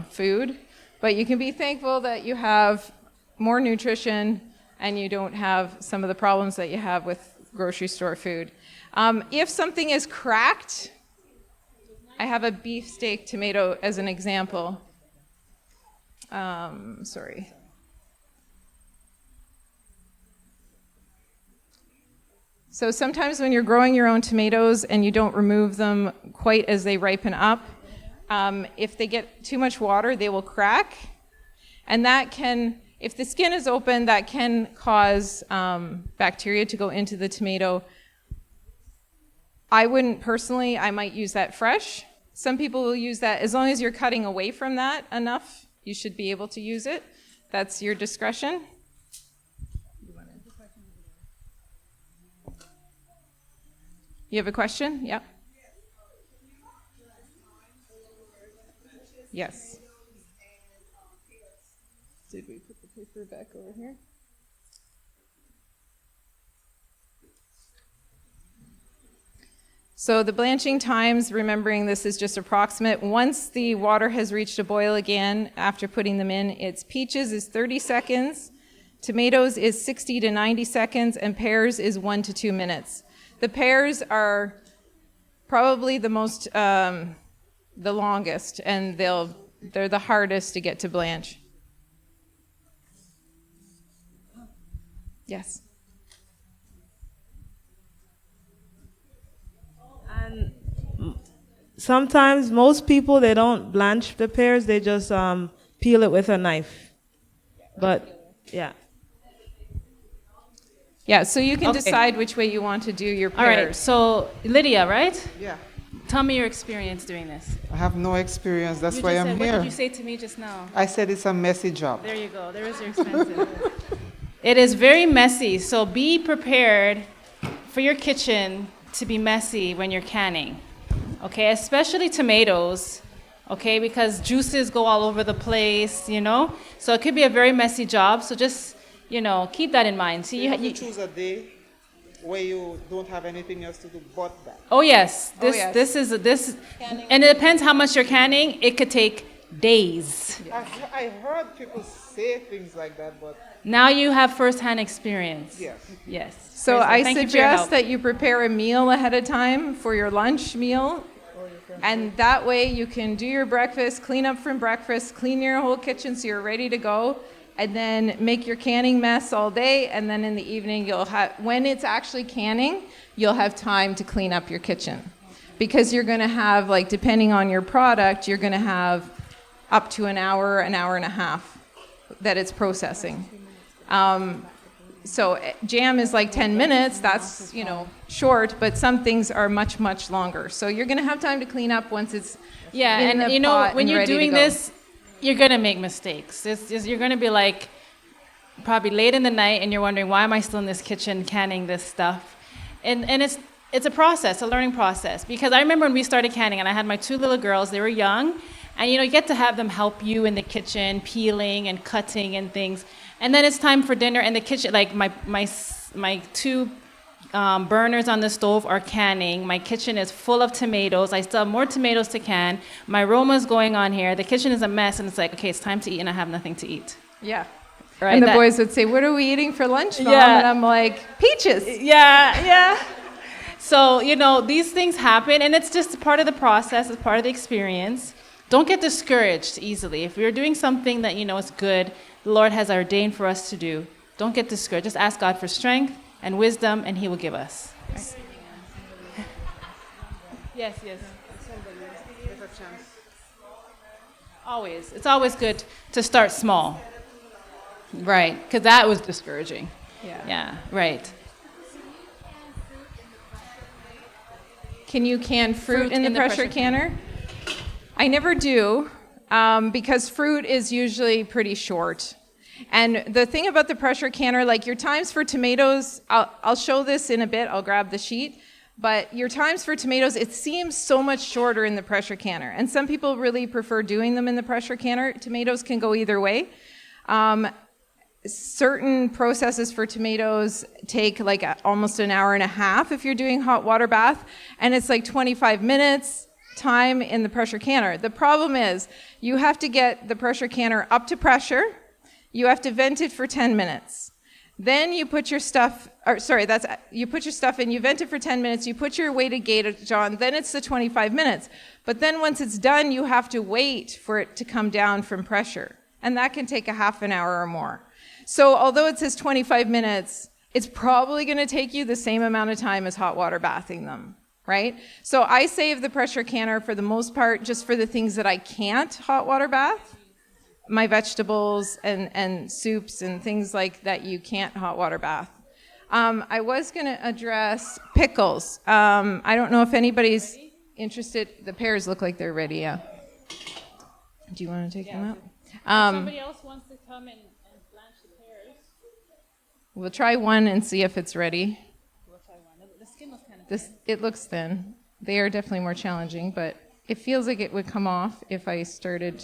food, but you can be thankful that you have more nutrition and you don't have some of the problems that you have with grocery store food. If something is cracked, I have a beefsteak tomato as an example. Sorry. So sometimes when you're growing your own tomatoes and you don't remove them quite as they ripen up, if they get too much water, they will crack. And that can, if the skin is open, that can cause bacteria to go into the tomato. I wouldn't personally, I might use that fresh. Some people will use that. As long as you're cutting away from that enough, you should be able to use it. That's your discretion. You have a question? Yeah. Yes. Did we put the paper back over here? So the blanching times, remembering this is just approximate, once the water has reached a boil again after putting them in, it's peaches is 30 seconds, tomatoes is 60 to 90 seconds, and pears is 1 to 2 minutes. The pears are probably the most, the longest, and they're the hardest to get to blanch. Yes. And sometimes most people, they don't blanch the pears, they just peel it with a knife. But yeah. Yeah, so you can Okay. decide which way you want to do your All right, pears. so Lydia, right? Yeah. Tell me your experience doing this. I have no experience. That's You why just I'm said, what here. did you say to me just now? I said it's a messy job. There you go. There is your expensive. It is very messy, so be prepared for your kitchen to be messy when you're canning. Okay, especially tomatoes, okay, because juices go all over the place, you know? So it could be a very messy job, so just, you know, keep that in mind. See, You have to choose a day where you don't have anything else to do but that. oh yes, yes. this, and it depends how much you're canning. It could take days. I heard people say things like that, but Now you have firsthand experience. yes. Yes. So Praise God. I Thank you for your suggest help. that you prepare a meal ahead of time for your lunch meal. And that way you can do your breakfast, clean up from breakfast, clean your whole kitchen so you're ready to go, and then make your canning mess all day. And then in the evening, you'll have, when it's actually canning, you'll have time to clean up your kitchen. Because you're going to have, like, depending on your product, you're going to have up to an hour and a half that it's processing. So jam is like 10 minutes, that's, you know, short, but some things are much, much longer. So you're going to have time to clean up once it's Yeah, in and the you know, pot when and you're ready to doing go. this, you're gonna make mistakes. You're gonna be like, probably late in the night, and you're wondering, why am I still in this kitchen canning this stuff? And it's a process, a learning process. Because I remember when we started canning, and I had my 2 little girls, they were young, and you know, you get to have them help you in the kitchen, peeling and cutting and things. And then it's time for dinner, and the kitchen, like my 2 burners on the stove are canning. My kitchen is full of tomatoes. I still have more tomatoes to can. My aroma's going on here. The kitchen is a mess, and it's like, okay, it's time to eat, and I have nothing to eat. Yeah. Right, And the that- boys would say, "What are we eating for lunch, Mom?" Yeah. And I'm like, "Peaches." Yeah. So, these things happen, and it's just part of the process, it's part of the experience. Don't get discouraged easily. If you're doing something that is good, the Lord has ordained for us to do, don't get discouraged. Just ask God for strength and wisdom, and He will give us. Right? Yes. Always. It's always good to start small. Right, because that was discouraging. Yeah, right. Can you can fruit in the pressure canner? I never do, because fruit is usually pretty short. And the thing about the pressure canner, like your times for tomatoes, I'll show this in a bit, I'll grab the sheet, but your times for tomatoes, it seems so much shorter in the pressure canner. And some people really prefer doing them in the pressure canner. Tomatoes can go either way. Certain processes for tomatoes take like almost an hour and a half if you're doing hot water bath, and it's like 25 minutes time in the pressure canner. The problem is you have to get the pressure canner up to pressure, you have to vent it for 10 minutes. Then you put your stuff, you put your stuff in, you vent it for 10 minutes, you put your weighted gauge on, then it's the 25 minutes. But then once it's done, you have to wait for it to come down from pressure. And that can take a half an hour or more. So although it says 25 minutes, it's probably going to take you the same amount of time as hot water bathing them, right? So I save the pressure canner for the most part just for the things that I can't hot water bath. My vegetables and soups and things like that you can't hot water bath. I was going to address pickles. I don't know if anybody's interested. The pears look like they're ready, yeah. Do you want to take them out? Somebody else wants to come and blanch the pears. We'll try one and see if it's ready. We'll try one. The skin looks kind of thin. It looks thin. They are definitely more challenging, but it feels like it would come off if I started.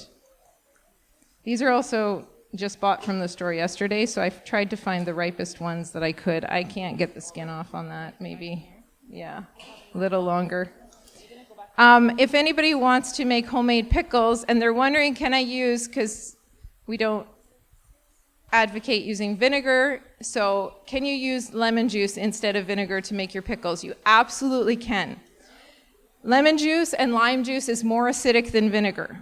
These are also just bought from the store yesterday, so I've tried to find the ripest ones that I could. I can't get the skin off on that, maybe. Yeah, a little longer. If anybody wants to make homemade pickles and they're wondering, can I use, because we don't advocate using vinegar, so can you use lemon juice instead of vinegar to make your pickles? You absolutely can. Lemon juice and lime juice is more acidic than vinegar.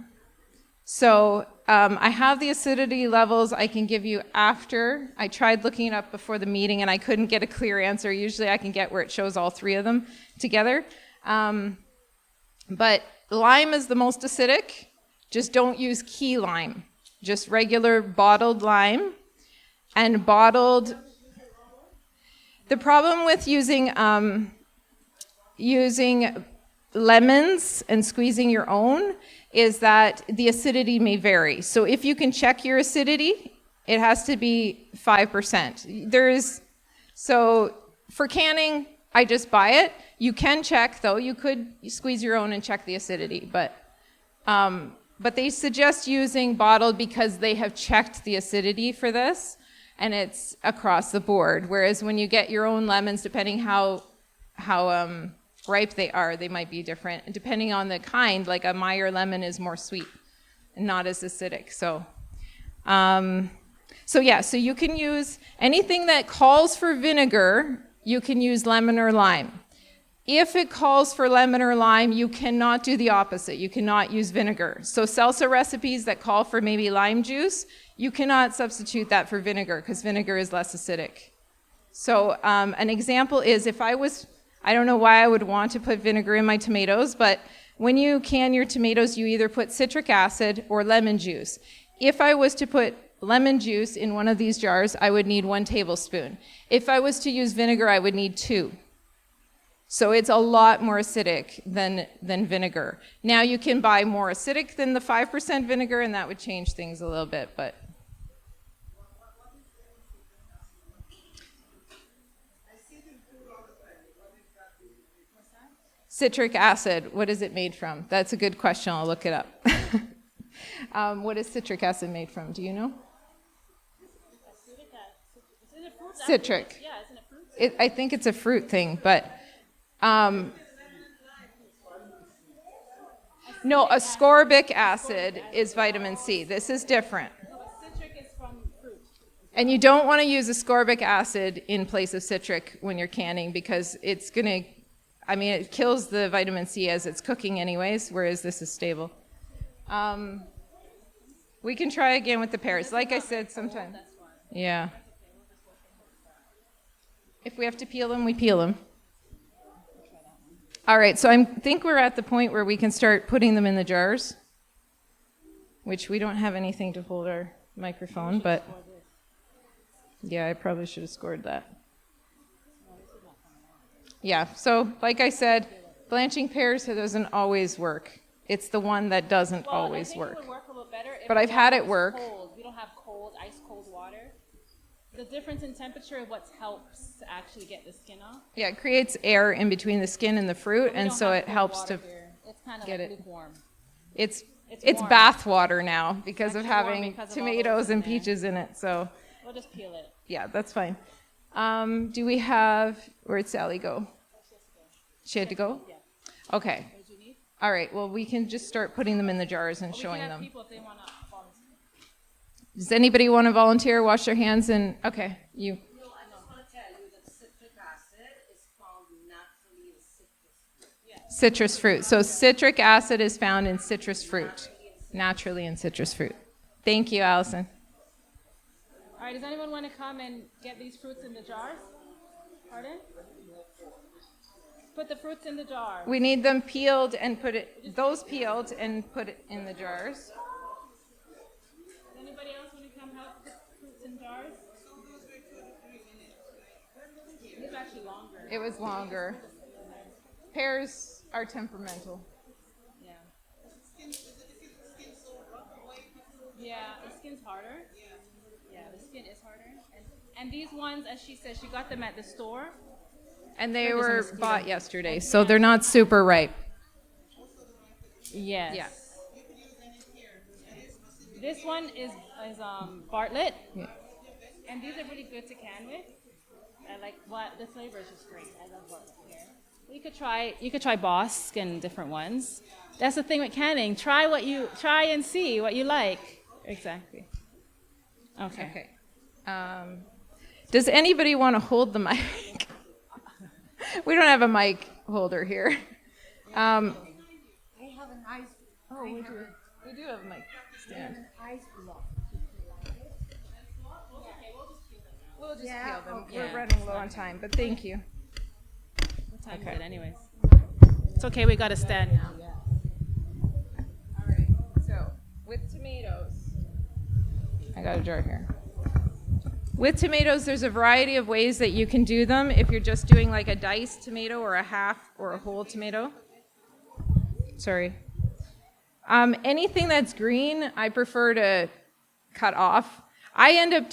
So I have the acidity levels I can give you after. I tried looking it up before the meeting and I couldn't get a clear answer. Usually I can get where it shows all three of them together. But lime is the most acidic. Just don't use key lime. Just regular bottled lime. And bottled... The problem with using lemons and squeezing your own is that the acidity may vary. So if you can check your acidity, it has to be 5%. So for canning, I just buy it. You can check, though. You could squeeze your own and check the acidity, but they suggest using bottled because they have checked the acidity for this, and it's across the board. Whereas when you get your own lemons, depending how ripe they are, they might be different. And depending on the kind, like a Meyer lemon is more sweet and not as acidic. So you can use anything that calls for vinegar, you can use lemon or lime. If it calls for lemon or lime, you cannot do the opposite. You cannot use vinegar. So salsa recipes that call for maybe lime juice, you cannot substitute that for vinegar because vinegar is less acidic. So an example is I don't know why I would want to put vinegar in my tomatoes, but when you can your tomatoes, you either put citric acid or lemon juice. If I was to put lemon juice in one of these jars, I would need 1 tablespoon. If I was to use vinegar, I would need 2. So it's a lot more acidic than vinegar. Now you can buy more acidic than the 5% vinegar, and that would change things a little bit, but... Citric acid, what is it made from? That's a good question, I'll look it up. What is citric acid made from? Do you know? Citric. Yeah, isn't it fruit? I think it's a fruit thing, but... no, ascorbic acid is vitamin C. This is different. Citric is from fruit. And you don't want to use ascorbic acid in place of citric when you're canning because it's going to, it kills the vitamin C as it's cooking anyways, whereas this is stable. We can try again with the pears. Like I said, sometimes. Yeah. If we have to peel them, we peel them. All right, so I think we're at the point where we can start putting them in the jars, which we don't have anything to hold our microphone, but yeah, I probably should have scored that. Yeah, so like I said, blanching pears doesn't always work. It's the one that doesn't always work. It would work a little better if But I've had it was work. Cold. We don't have ice cold water. The difference in temperature is what helps to actually get the skin off. Yeah, it creates air in between the skin and the fruit, We and don't so have it cold helps water to here. It's kind of get like it. lukewarm. It's warm. bath water now because of actually warm having because of all tomatoes those in and there. peaches in it. So We'll just peel it. yeah, that's fine. Do we have, where'd Sally go? She had to go? Yeah. Okay. What did you need? All right, well, we can just start putting them in the jars and We showing can have them. people if they want to volunteer. Does anybody want to volunteer, wash their hands, and, okay, you. No, I just want to tell you that citric acid is found naturally in citrus fruit. Citrus fruit. So citric acid is found in citrus fruit, naturally in citrus fruit. Thank you, Allison. All right, does anyone want to come and get these fruits in the jars? Pardon? Put the fruits in the jar. We need them peeled and those peeled and put it in the jars. Does anybody else want to come help put fruits in jars? It's actually longer. It was longer. Pears are temperamental. Yeah. Yeah, the skin's harder. Yeah, the skin is harder. And these ones, as she said, she got them at the store. And they There's a were mosquito. bought yesterday, so they're not super ripe. Yes. Yeah. This one is Bartlett. Yeah. And these are really good to can with. I like the flavor is just great. I love Bartlett here. You could try Bosque and different ones. That's the thing with canning. Try and see what you like. Exactly. Okay. Does anybody want to hold the mic? We don't have a mic holder here. I have an ice. We do have a mic stand. Ice block. We'll just Yeah, peel them. okay. We're running low on time, but thank you. What time Okay. is it anyways? It's okay, we got to stand now. All right. So with tomatoes, I got a jar here. With tomatoes, there's a variety of ways that you can do them if you're just doing like a diced tomato or a half or a whole tomato. Sorry. Anything that's green, I prefer to cut off. I end up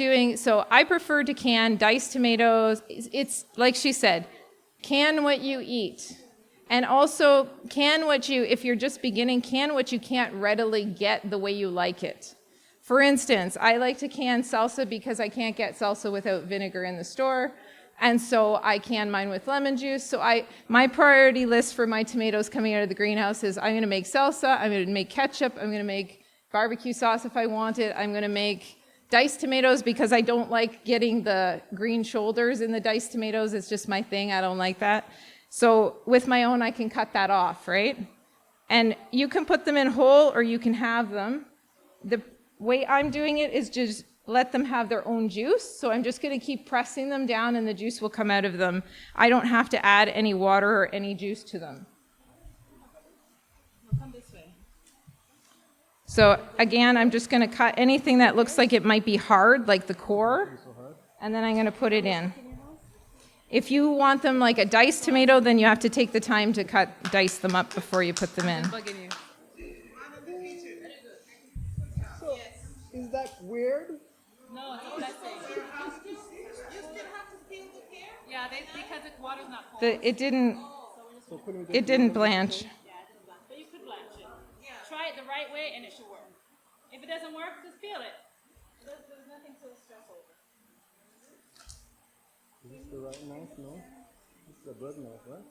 I prefer to can diced tomatoes. It's like she said, can what you eat. And also if you're just beginning, can what you can't readily get the way you like it. For instance, I like to can salsa because I can't get salsa without vinegar in the store. And so I can mine with lemon juice. So my priority list for my tomatoes coming out of the greenhouse is I'm going to make salsa, I'm going to make ketchup, I'm going to make barbecue sauce if I want it, I'm going to make diced tomatoes because I don't like getting the green shoulders in the diced tomatoes. It's just my thing. I don't like that. So with my own, I can cut that off, right? And you can put them in whole or you can have them. The way I'm doing it is just let them have their own juice. So I'm just going to keep pressing them down and the juice will come out of them. I don't have to add any water or any juice to them. Come this way. So again, I'm just going to cut anything that looks like it might be hard, like the core, and then I'm going to put it in. If you want them like a diced tomato, then you have to take the time to dice them up before you put them in. So, is that weird? No, it's a blessing. Yeah, because the water's not cold. It didn't blanch. Yeah, it didn't blanch. But you could blanch it. Try it the right way and it should work. If it doesn't work, just peel it. There's nothing to stress over. Is this the right knife? No? This is a bird knife, right?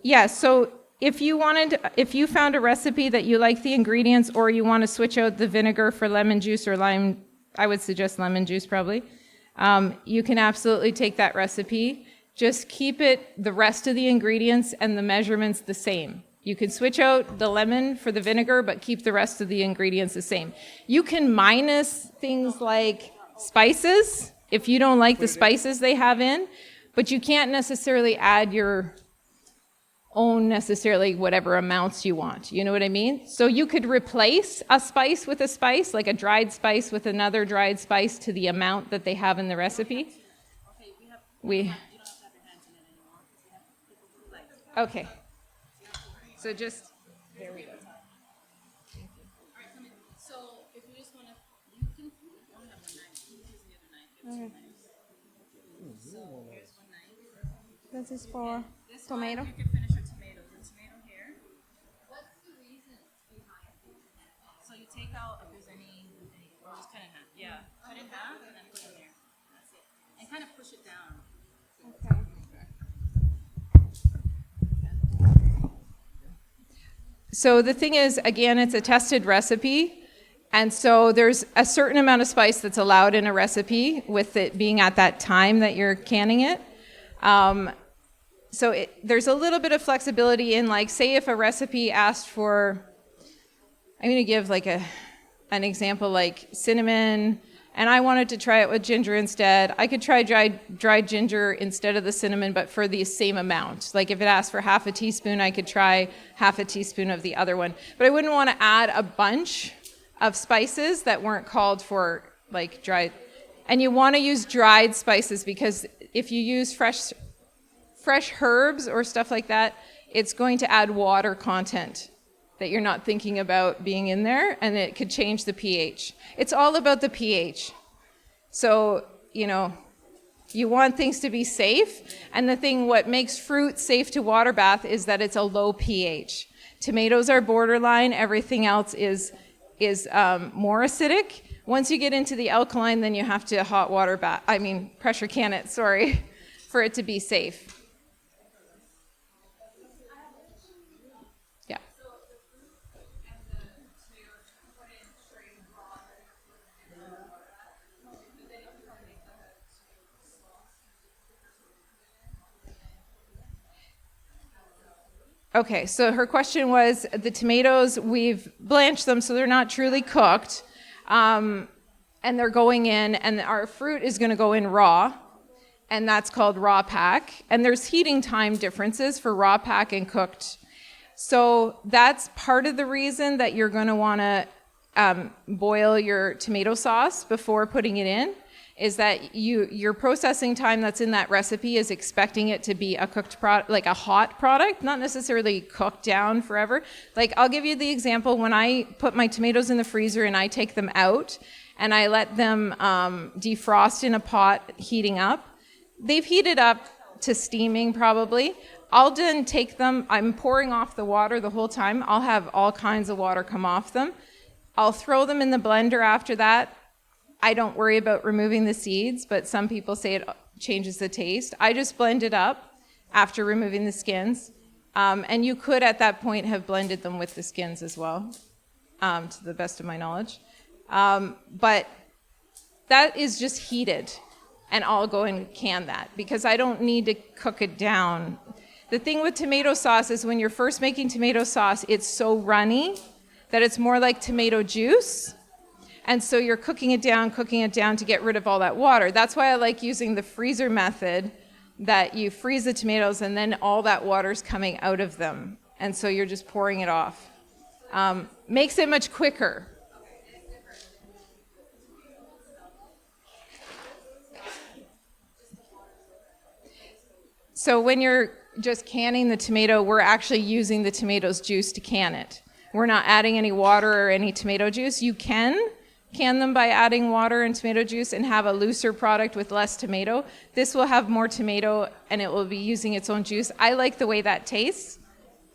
Yeah, so if you found a recipe that you like the ingredients, or you want to switch out the vinegar for lemon juice or lime, I would suggest lemon juice probably. You can absolutely take that recipe. Just keep the rest of the ingredients and the measurements the same. You can switch out the lemon for the vinegar, but keep the rest of the ingredients the same. You can minus things like spices if you don't like the spices they have in, but you can't necessarily add your own necessarily whatever amounts you want. You know what I mean? So you could replace a spice with a spice, like a dried spice with another dried spice to the amount that they have in the recipe. Okay. So just, there we go. So if you just want to, you can only have one knife. You can use the other knife. You have two knives. So here's one knife. This is for This tomato. one, you can finish your tomatoes. The tomato here. What's the reason behind it? So you take out if there's any or just cut in half. Yeah, cut in half and then put it there. That's it. And kind of push it down. Okay. So the thing is, again, it's a tested recipe. And so there's a certain amount of spice that's allowed in a recipe with it being at that time that you're canning it. There's a little bit of flexibility in, like, say if a recipe asked for, I'm going to give like an example, like cinnamon, and I wanted to try it with ginger instead. I could try dried ginger instead of the cinnamon, but for the same amount. Like if it asked for half a teaspoon, I could try half a teaspoon of the other one. But I wouldn't want to add a bunch of spices that weren't called for, like dried. And you want to use dried spices, because if you use fresh herbs or stuff like that, it's going to add water content that you're not thinking about being in there, and it could change the pH. It's all about the pH. So, you want things to be safe, and what makes fruit safe to water bath is that it's a low pH. Tomatoes are borderline, everything else is more acidic. Once you get into the alkaline, then you have to pressure can it, for it to be safe. Yeah. Okay, so her question was, the tomatoes, we've blanched them so they're not truly cooked, and they're going in, and our fruit is going to go in raw, and that's called raw pack. And there's heating time differences for raw pack and cooked. So that's part of the reason that you're going to want to boil your tomato sauce before putting it in, is that your processing time that's in that recipe is expecting it to be a cooked product, like a hot product, not necessarily cooked down forever. Like, I'll give you the example. When I put my tomatoes in the freezer and I take them out and I let them defrost in a pot heating up, they've heated up to steaming probably. I'll then take them, I'm pouring off the water the whole time. I'll have all kinds of water come off them. I'll throw them in the blender after that. I don't worry about removing the seeds, but some people say it changes the taste. I just blend it up after removing the skins. And you could, at that point, have blended them with the skins as well, to the best of my knowledge. But that is just heated, and I'll go and can that because I don't need to cook it down. The thing with tomato sauce is when you're first making tomato sauce, it's so runny that it's more like tomato juice. And so you're cooking it down to get rid of all that water. That's why I like using the freezer method, that you freeze the tomatoes and then all that water's coming out of them. And so you're just pouring it off. Makes it much quicker. So when you're just canning the tomato, we're actually using the tomato's juice to can it. We're not adding any water or any tomato juice. You can them by adding water and tomato juice and have a looser product with less tomato. This will have more tomato and it will be using its own juice. I like the way that tastes.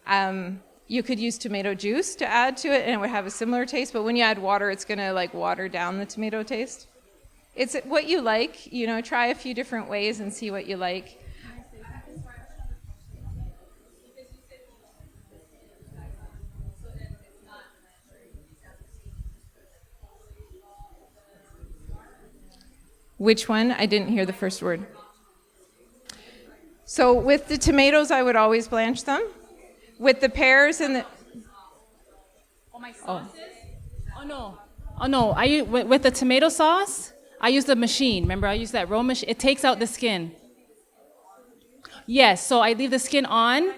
You could use tomato juice to add to it and it would have a similar taste, but when you add water, it's gonna like water down the tomato taste. It's what you like, try a few different ways and see what you like. Which one? I didn't hear the first word. So with the tomatoes, I would always blanch them. With the pears and the... Oh no. Oh no. With the tomato sauce, I use the machine. Remember, I use that roll machine. It takes out the skin. Yes. So I leave the skin on.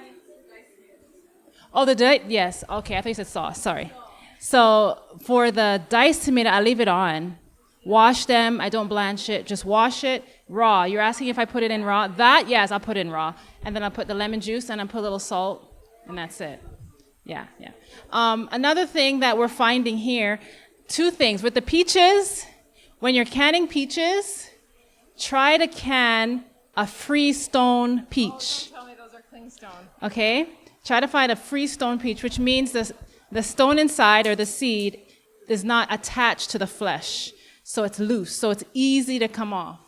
Oh, yes. Okay, I thought you said sauce. Sorry. So for the diced tomato, I leave it on. Wash them. I don't blanch it. Just wash it raw. You're asking if I put it in raw? That, yes, I'll put it in raw. And then I'll put the lemon juice and I'll put a little salt, and that's it. Yeah. Another thing that we're finding here, two things. With the peaches, when you're canning peaches, try to can a freestone peach. Tell me those are clingstone. Okay? Try to find a freestone peach, which means the stone inside or the seed is not attached to the flesh. So it's loose, so it's easy to come off.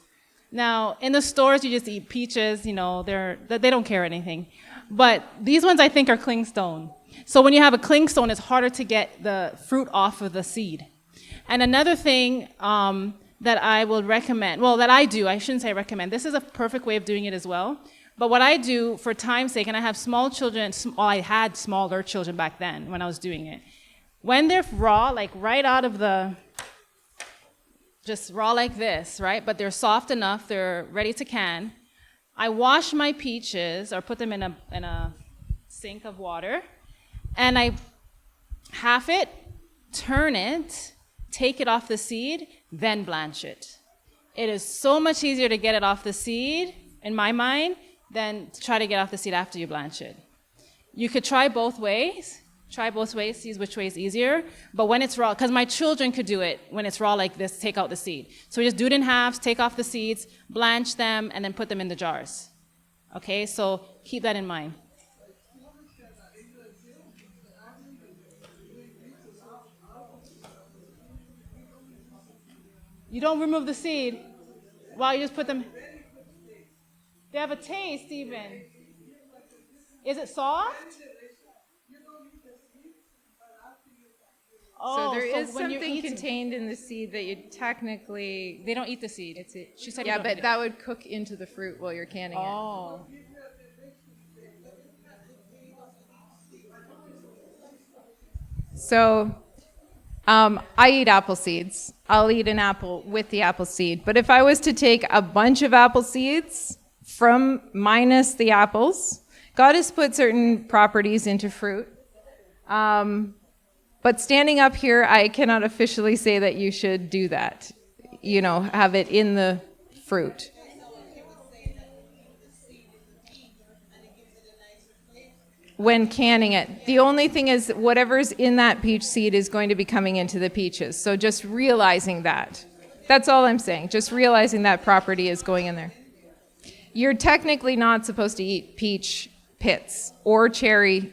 Now, in the stores, you just eat peaches, they don't care anything. But these ones, I think, are clingstone. So when you have a clingstone, it's harder to get the fruit off of the seed. And another thing that I will recommend, that I do, I shouldn't say recommend, this is a perfect way of doing it as well. But what I do for time's sake, and I have small children, I had smaller children back then when I was doing it. When they're raw, like right out of just raw like this, right? But they're soft enough, they're ready to can. I wash my peaches or put them in a sink of water, and I half it, turn it, take it off the seed, then blanch it. It is so much easier to get it off the seed, in my mind, than to try to get off the seed after you blanch it. You could try both ways. See which way is easier. But when it's raw, because my children could do it when it's raw like this, take out the seed. So we just do it in halves, take off the seeds, blanch them, and then put them in the jars. Okay, so keep that in mind. You don't remove the seed. Wow, you just put them. They have a taste even. Is it soft? So there is something contained in the seed that you technically... They don't eat the seed. She said yeah, but that would cook into the fruit while you're canning it. Oh. So I eat apple seeds. I'll eat an apple with the apple seed. But if I was to take a bunch of apple seeds from minus the apples, God has put certain properties into fruit. But standing up here, I cannot officially say that you should do that. Have it in the fruit. When canning it. The only thing is whatever's in that peach seed is going to be coming into the peaches. So just realizing that. That's all I'm saying. Just realizing that property is going in there. You're technically not supposed to eat peach pits or cherry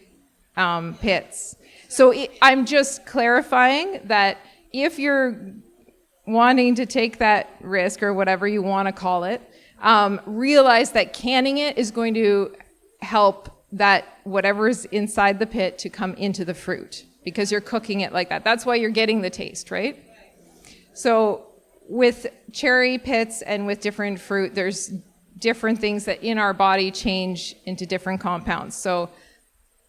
pits. So I'm just clarifying that if you're wanting to take that risk or whatever you want to call it, realize that canning it is going to help that whatever is inside the pit to come into the fruit because you're cooking it like that. That's why you're getting the taste, right? So with cherry pits and with different fruit, there's different things that in our body change into different compounds. So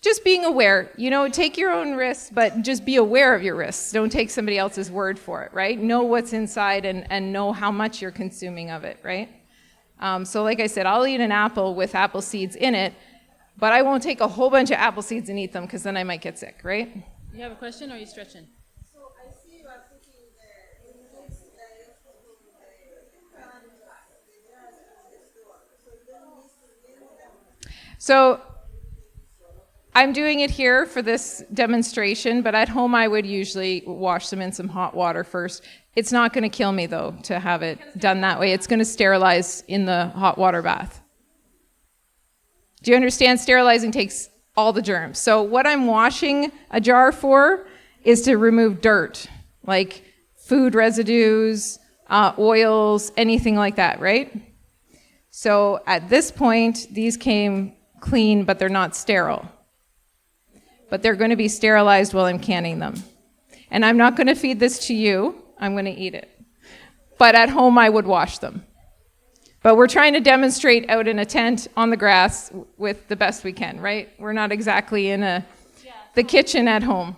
just being aware, take your own risks, but just be aware of your risks. Don't take somebody else's word for it, right? Know what's inside and know how much you're consuming of it, right? So like I said, I'll eat an apple with apple seeds in it, but I won't take a whole bunch of apple seeds and eat them because then I might get sick, right? You have a question or are you stretching? So I see you are putting the mix the So I'm doing it here for this demonstration, but at home I would usually wash them in some hot water first. It's not going to kill me, though, to have it done that way. It's going to sterilize in the hot water bath. Do you understand? Sterilizing takes all the germs. So what I'm washing a jar for is to remove dirt, like food residues, oils, anything like that, right? So at this point, these came clean, but they're not sterile. But they're going to be sterilized while I'm canning them. And I'm not going to feed this to you. I'm going to eat it. but at home I would wash them. But we're trying to demonstrate out in a tent on the grass with the best we can, right? We're not exactly in the kitchen at home.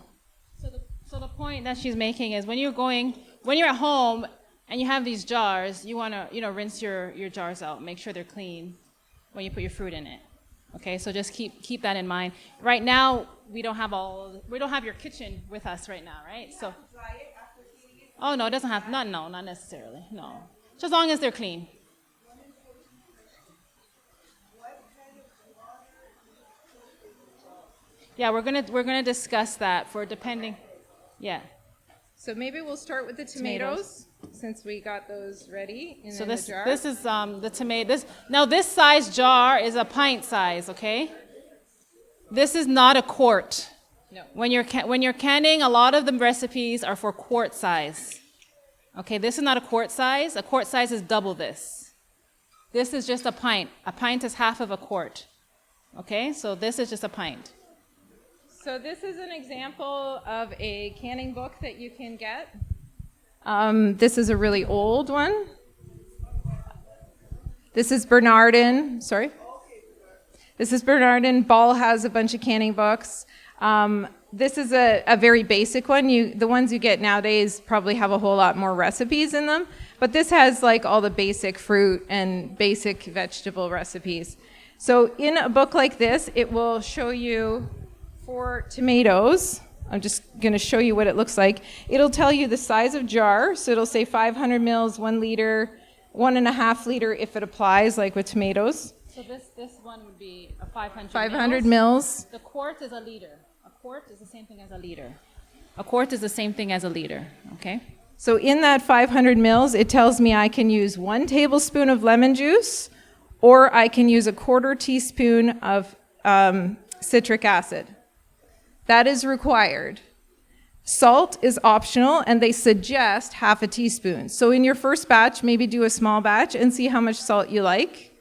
So the point that she's making is when you're at home and you have these jars, you want to, rinse your jars out, make sure they're clean when you put your fruit in it. Okay, so just keep that in mind. Right now, we don't have your kitchen with us right now, right? So. Oh no, it doesn't have. Not necessarily. No, just as long as they're clean. Yeah, we're gonna discuss that for depending. Yeah. So maybe we'll start with the tomatoes since we got those ready in So the jar. this is the tomato. This size jar is a pint size. Okay. This is not a quart. No. When you're canning, a lot of the recipes are for quart size. Okay, this is not a quart size. A quart size is double this. This is just a pint. A pint is half of a quart. Okay, so this is just a pint. So this is an example of a canning book that you can get. This is a really old one. This is Bernardin. Sorry. This is Bernardin. Ball has a bunch of canning books. This is a very basic one. The ones you get nowadays probably have a whole lot more recipes in them. But this has like all the basic fruit and basic vegetable recipes. So in a book like this, it will show you for tomatoes. I'm just going to show you what it looks like. It'll tell you the size of jar. So it'll say 500 mils, 1 liter, 1.5 liter if it applies, like with tomatoes. So this one would be a 500 500 mils. The quart is a liter. A quart is the same thing as a liter. A quart is the same thing as a liter, okay? So in that 500 mils, it tells me I can use 1 tablespoon of lemon juice, or I can use a 1/4 teaspoon of citric acid. That is required. Salt is optional, and they suggest 1/2 teaspoon. So in your first batch, maybe do a small batch and see how much salt you like.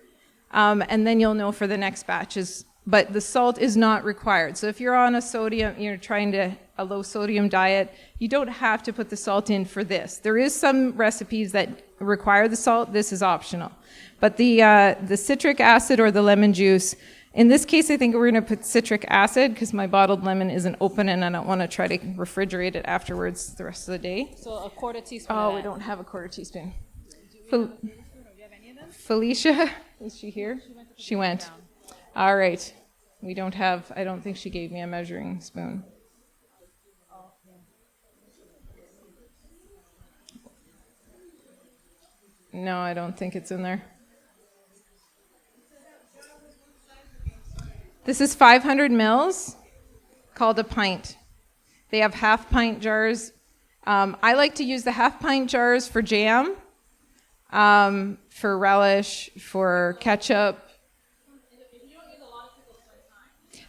And then you'll know for the next batches. But the salt is not required. So if you're on you're trying a low sodium diet, you don't have to put the salt in for this. There is some recipes that require the salt. This is optional. But the citric acid or the lemon juice, in this case, I think we're going to put citric acid because my bottled lemon isn't open and I don't want to try to refrigerate it afterwards the rest of the day. So a 1/4 teaspoon. Oh, we don't have a 1/4 teaspoon. Felicia, is she here? She went. All right. I don't think she gave me a measuring spoon. No, I don't think it's in there. This is 500 mils, called a pint. They have 1/2 pint jars. I like to use the 1/2 pint jars for jam, for relish, for ketchup.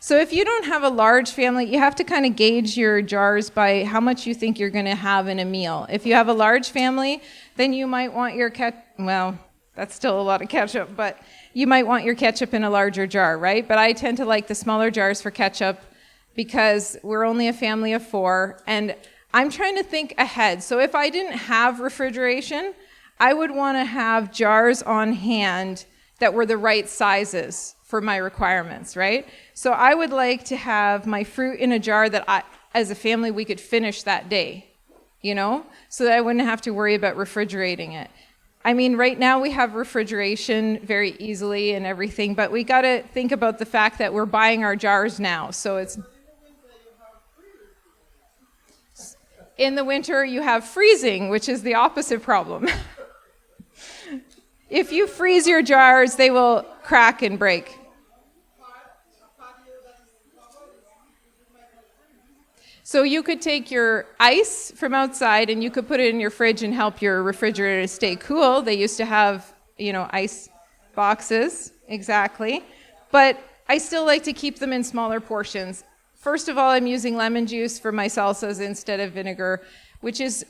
So if you don't have a large family, you have to kind of gauge your jars by how much you think you're going to have in a meal. If you have a large family, then you might want your well, that's still a lot of ketchup, but you might want your ketchup in a larger jar, right? But I tend to like the smaller jars for ketchup because we're only a family of 4, and I'm trying to think ahead. So if I didn't have refrigeration, I would want to have jars on hand that were the right sizes for my requirements, right? So I would like to have my fruit in a jar that as a family, we could finish that day, so that I wouldn't have to worry about refrigerating it. I mean, right now we have refrigeration very easily and everything, but we got to think about the fact that we're buying our jars now. So it's in the winter you have freezing, which is the opposite problem. If you freeze your jars, they will crack and break. So you could take your ice from outside and you could put it in your fridge and help your refrigerator stay cool. They used to have, ice boxes, exactly. But I still like to keep them in smaller portions. First of all, I'm using lemon juice for my salsas instead of vinegar, which is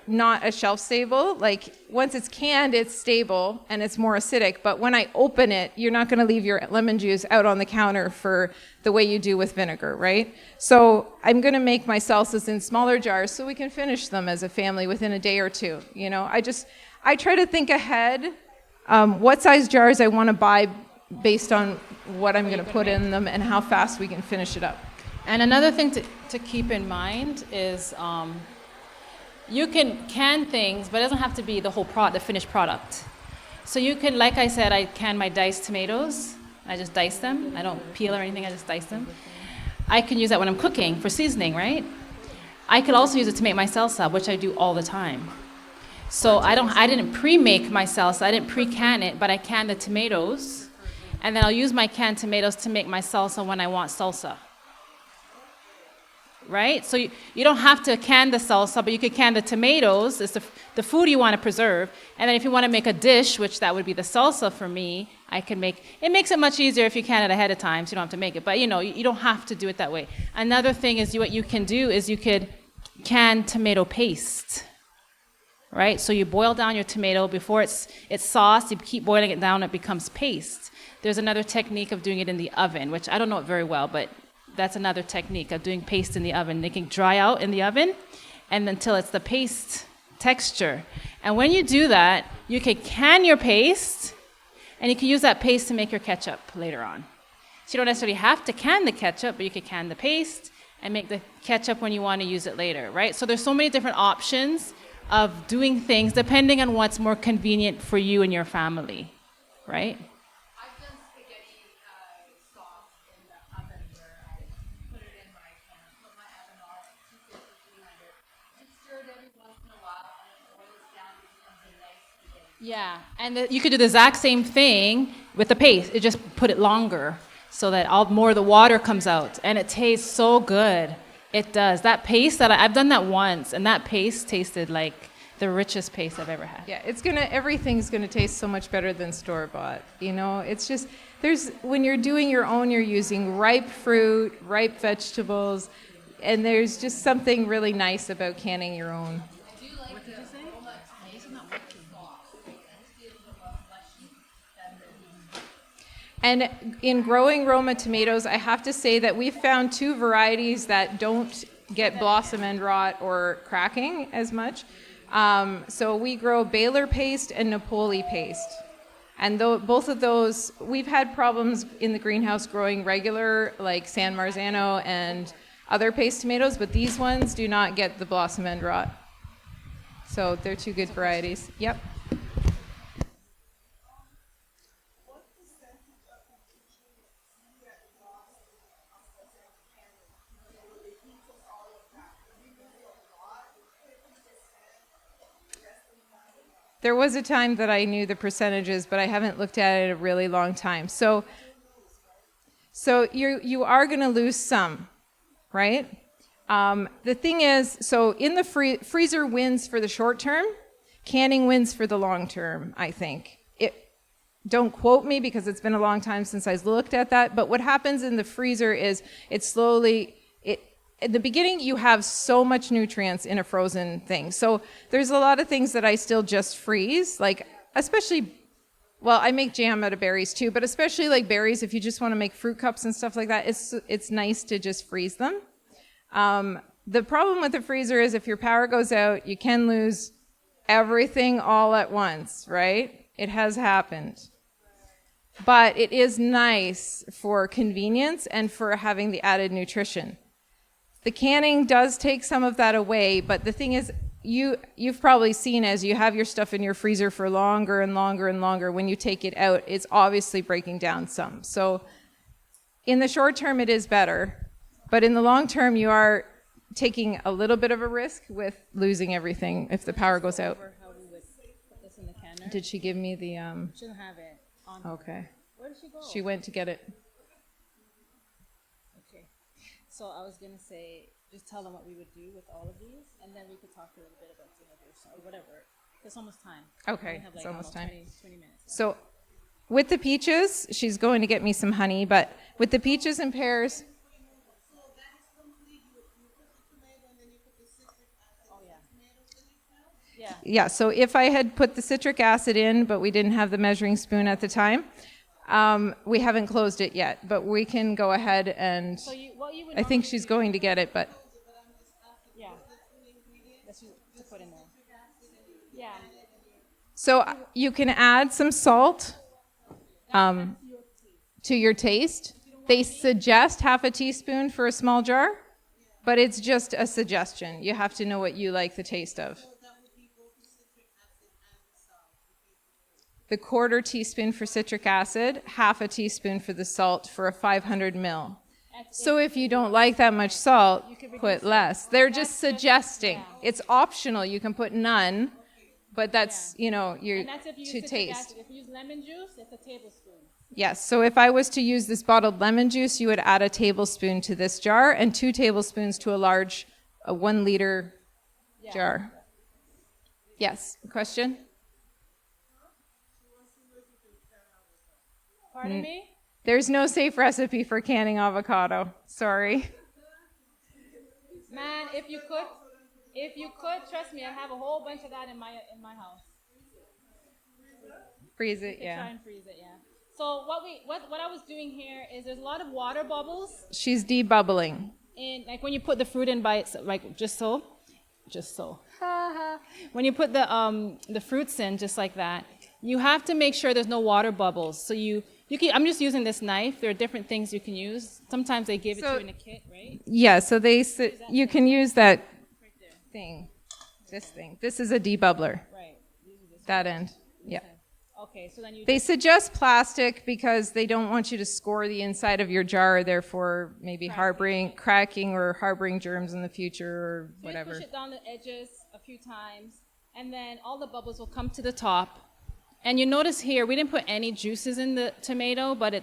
not a shelf stable. Like once it's canned, it's stable and it's more acidic. But when I open it, you're not going to leave your lemon juice out on the counter for the way you do with vinegar, right? So I'm going to make my salsas in smaller jars so we can finish them as a family within a day or two. I try to think ahead what size jars I want to buy based on what I'm going to put in them and how fast we can finish it up. And another thing to keep in mind is you can can things, but it doesn't have to be the whole the finished product. So you can, like I said, I can my diced tomatoes. I just dice them. I don't peel or anything. I just dice them. I can use that when I'm cooking for seasoning, right? I could also use it to make my salsa, which I do all the time. So I didn't pre-make my salsa. I didn't pre-can it, but I can the tomatoes, and then I'll use my canned tomatoes to make my salsa when I want salsa. Right? So you don't have to can the salsa, but you could can the tomatoes. It's the food you want to preserve. And then if you want to make a dish, which that would be the salsa for me, I can make, it makes it much easier if you can it ahead of time, so you don't have to make it. But you don't have to do it that way. Another thing is what you can do is you could can tomato paste. Right? So you boil down your tomato before it's sauced, you keep boiling it down, it becomes paste. There's another technique of doing it in the oven, which I don't know it very well, but that's another technique of doing paste in the oven. They can dry out in the oven and until it's the paste texture. And when you do that, you can your paste, and you can use that paste to make your ketchup later on. So you don't necessarily have to can the ketchup, but you could can the paste and make the ketchup when you want to use it later, right? So there's so many different options of doing things depending on what's more convenient for you and your family, right? I've done spaghetti sauce in the oven where I put it in when I can, put my oven on at 250, 300, and stir it every once in a while, and it boils down and becomes a nice spaghetti. Yeah, and you could do the exact same thing with the paste. It just put it longer so that more of the water comes out, and it tastes so good. It does. That paste I've done that once, and that paste tasted like the richest paste I've ever had. Yeah, everything's gonna taste so much better than store-bought. It's just, when you're doing your own, you're using ripe fruit, ripe vegetables, and there's just something really nice about canning your own. What did you say? This is not working. And in growing Roma tomatoes, I have to say that we've found two varieties that don't get blossom end rot or cracking as much. So we grow Baylor paste and Napoli paste. And both of those, we've had problems in the greenhouse growing regular, like San Marzano and other paste tomatoes, but these ones do not get the blossom end rot. So they're two good varieties. Yep. There was a time that I knew the percentages, but I haven't looked at it in a really long time. So you are going to lose some, right? The thing is, so in the freezer wins for the short term, canning wins for the long term, I think. Don't quote me because it's been a long time since I've looked at that, but what happens in the freezer is in the beginning, you have so much nutrients in a frozen thing. So there's a lot of things that I still just freeze, like especially, well, I make jam out of berries too, but especially like berries, if you just want to make fruit cups and stuff like that, it's nice to just freeze them. The problem with the freezer is if your power goes out, you can lose everything all at once, right? It has happened. But it is nice for convenience and for having the added nutrition. The canning does take some of that away, but the thing is, you've probably seen as you have your stuff in your freezer for longer and longer and longer, when you take it out, it's obviously breaking down some. So in the short term, it is better, but in the long term, you are taking a little bit of a risk with losing everything if the power goes out. Did she give me the... She doesn't have it on. Okay. Where did she go? She went to get it. Okay. So I was going to say, just tell them what we would do with all of these, and then we could talk a little bit about or whatever. It's almost time. Okay, We have it's almost time. 20 minutes. So with the peaches, she's going to get me some honey, but with the peaches and pears... Yeah, so if I had put the citric acid in, but we didn't have the measuring spoon at the time, we haven't closed it yet, but we can go ahead and... So I think she's going to get it, but... Yeah. That's to put in there. Yeah. So you can add some salt to your taste. They suggest half a teaspoon for a small jar, but it's just a suggestion. You have to know what you like the taste of. The quarter teaspoon for citric acid, half a teaspoon for the salt for a 500 ml. So if you don't like that much salt, put less. They're just suggesting. It's optional. You can put none, but that's, your And that's if you use to citric taste. acid. If you use lemon juice, it's a tablespoon. Yes, so if I was to use this bottled lemon juice, you would add a tablespoon to this jar and 2 tablespoons to a large 1 liter jar. Yes, question? Pardon me? There's no safe recipe for canning avocado. Sorry. Man, if you could, trust me, I have a whole bunch of that in my house. Freeze it, Try yeah. and freeze it, yeah. So what I was doing here is there's a lot of water bubbles She's debubbling. in, like when you put the fruit in by itself, like just so. When you put the fruits in just like that, you have to make sure there's no water bubbles. So I'm just using this knife. There are different things you can use. Sometimes they give it to you in a kit, right? Yeah, so you can use that thing. This thing. This is a debubbler. Right. That end. Yeah. Okay, so then you They suggest plastic because they don't want you to score the inside of your jar, therefore maybe cracking or harboring germs in the future or whatever. push it down the edges a few times, and then all the bubbles will come to the top. And you notice here, we didn't put any juices in the tomato, but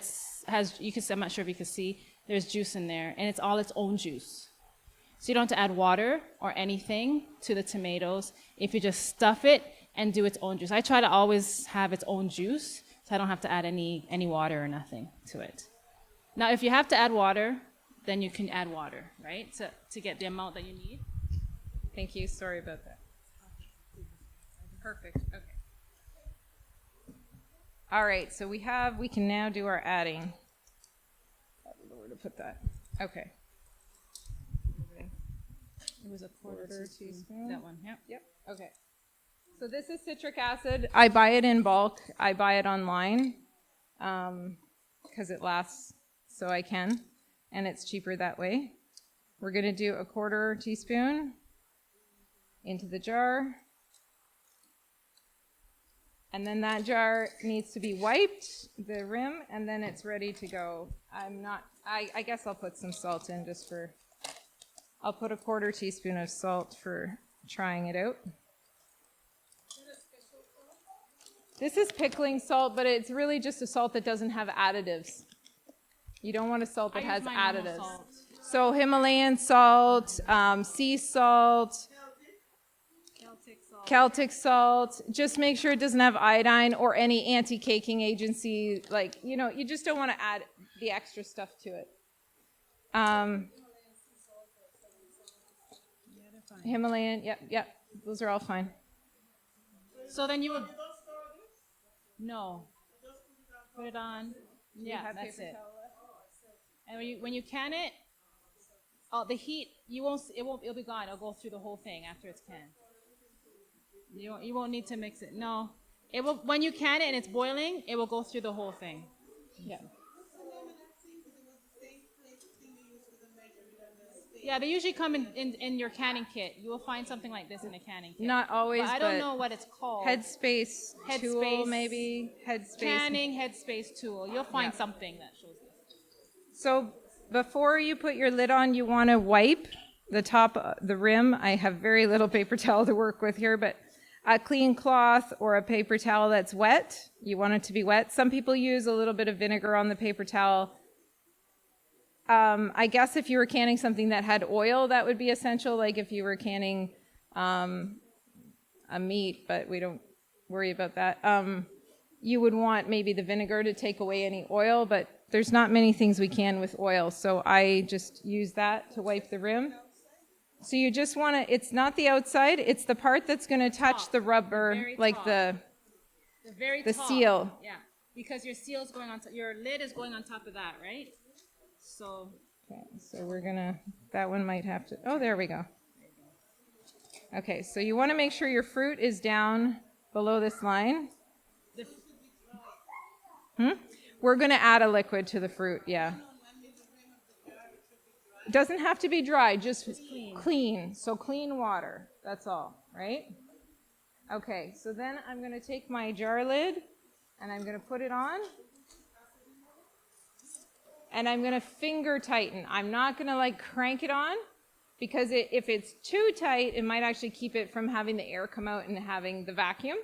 I'm not sure if you can see, there's juice in there, and it's all its own juice. So you don't have to add water or anything to the tomatoes if you just stuff it and do its own juice. I try to always have its own juice, so I don't have to add any water or nothing to it. Now, if you have to add water, then you can add water, right, to get the amount that you need. Thank you. Sorry about that. Perfect. Okay. All right. So we can now do our adding. I don't know where to put that. Okay. It was a quarter teaspoon. That one, yep. Yep. Okay. So this is citric acid. I buy it in bulk. I buy it online because it lasts, so I can, and it's cheaper that way. We're going to do a quarter teaspoon into the jar. And then that jar needs to be wiped, the rim, and then it's ready to go. I guess I'll put some salt in I'll put a quarter teaspoon of salt for trying it out. This is pickling salt, but it's really just a salt that doesn't have additives. You don't want a salt that has additives. So Himalayan salt, sea salt, Celtic salt. Just make sure it doesn't have iodine or any anti-caking agency. You just don't want to add the extra stuff to it. Himalayan, yep, those are all fine. So then you would... No. Put it on. Yeah, that's it. And when you can it, the heat, it'll be gone. It'll go through the whole thing after it's canned. You won't need to mix it. No. It will, when you can it and it's boiling, it will go through the whole thing. Yeah. Yeah, they usually come in your canning kit. You will find something like this in a canning kit. Not always, but I don't know what it's called. Headspace tool, maybe. Headspace. Canning headspace tool. You'll find something that shows this. So before you put your lid on, you want to wipe the top, the rim. I have very little paper towel to work with here, but a clean cloth or a paper towel that's wet. You want it to be wet. Some people use a little bit of vinegar on the paper towel. I guess if you were canning something that had oil, that would be essential, like if you were canning a meat, but we don't worry about that. You would want maybe the vinegar to take away any oil, but there's not many things we can with oil, so I just use that to wipe the rim. So you just want to, it's not the outside, it's the part that's going to touch the rubber, like the seal. Yeah, because your seal's going on, your lid is going on top of that, right? So. Okay, so we're gonna, that one might have to, oh, there we go. Okay, so you want to make sure your fruit is down below this line. We're going to add a liquid to the fruit, yeah. It doesn't have to be dry, just clean. So clean water, that's all, right? Okay, so then I'm going to take my jar lid and I'm going to put it on. And I'm going to finger tighten. I'm not going to like crank it on because if it's too tight, it might actually keep it from having the air come out and having the vacuum.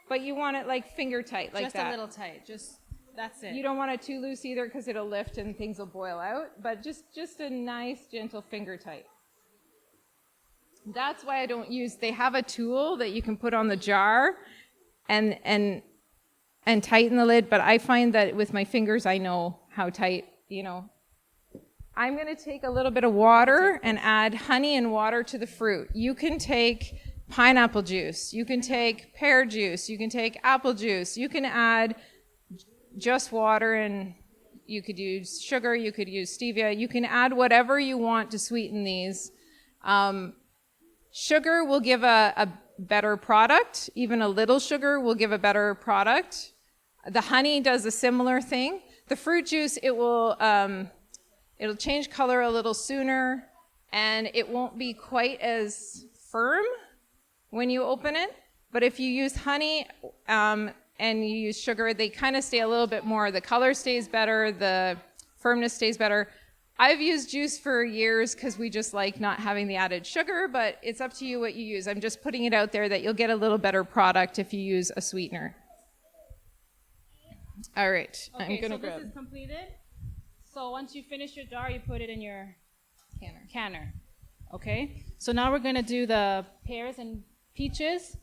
But you want it like finger tight, like Just that. a little tight. Just that's it. You don't want it too loose either because it'll lift and things will boil out. But just a nice, gentle finger tight. That's why I don't use. They have a tool that you can put on the jar, and tighten the lid. But I find that with my fingers, I know how tight. I'm going to take a little bit of water and add honey and water to the fruit. You can take pineapple juice. You can take pear juice. You can take apple juice. You can add just water, and you could use sugar. You could use stevia. You can add whatever you want to sweeten these. Sugar will give a better product. Even a little sugar will give a better product. The honey does a similar thing. The fruit juice, it'll change color a little sooner, and it won't be quite as firm when you open it. But if you use honey and you use sugar, they kind of stay a little bit more. The color stays better, the firmness stays better. I've used juice for years because we just like not having the added sugar, but it's up to you what you use. I'm just putting it out there that you'll get a little better product if you use a sweetener. All right, Okay, I'm gonna so grab. this is completed. So once you finish your jar, you put it in your canner. Okay. So now we're gonna do the pears and peaches.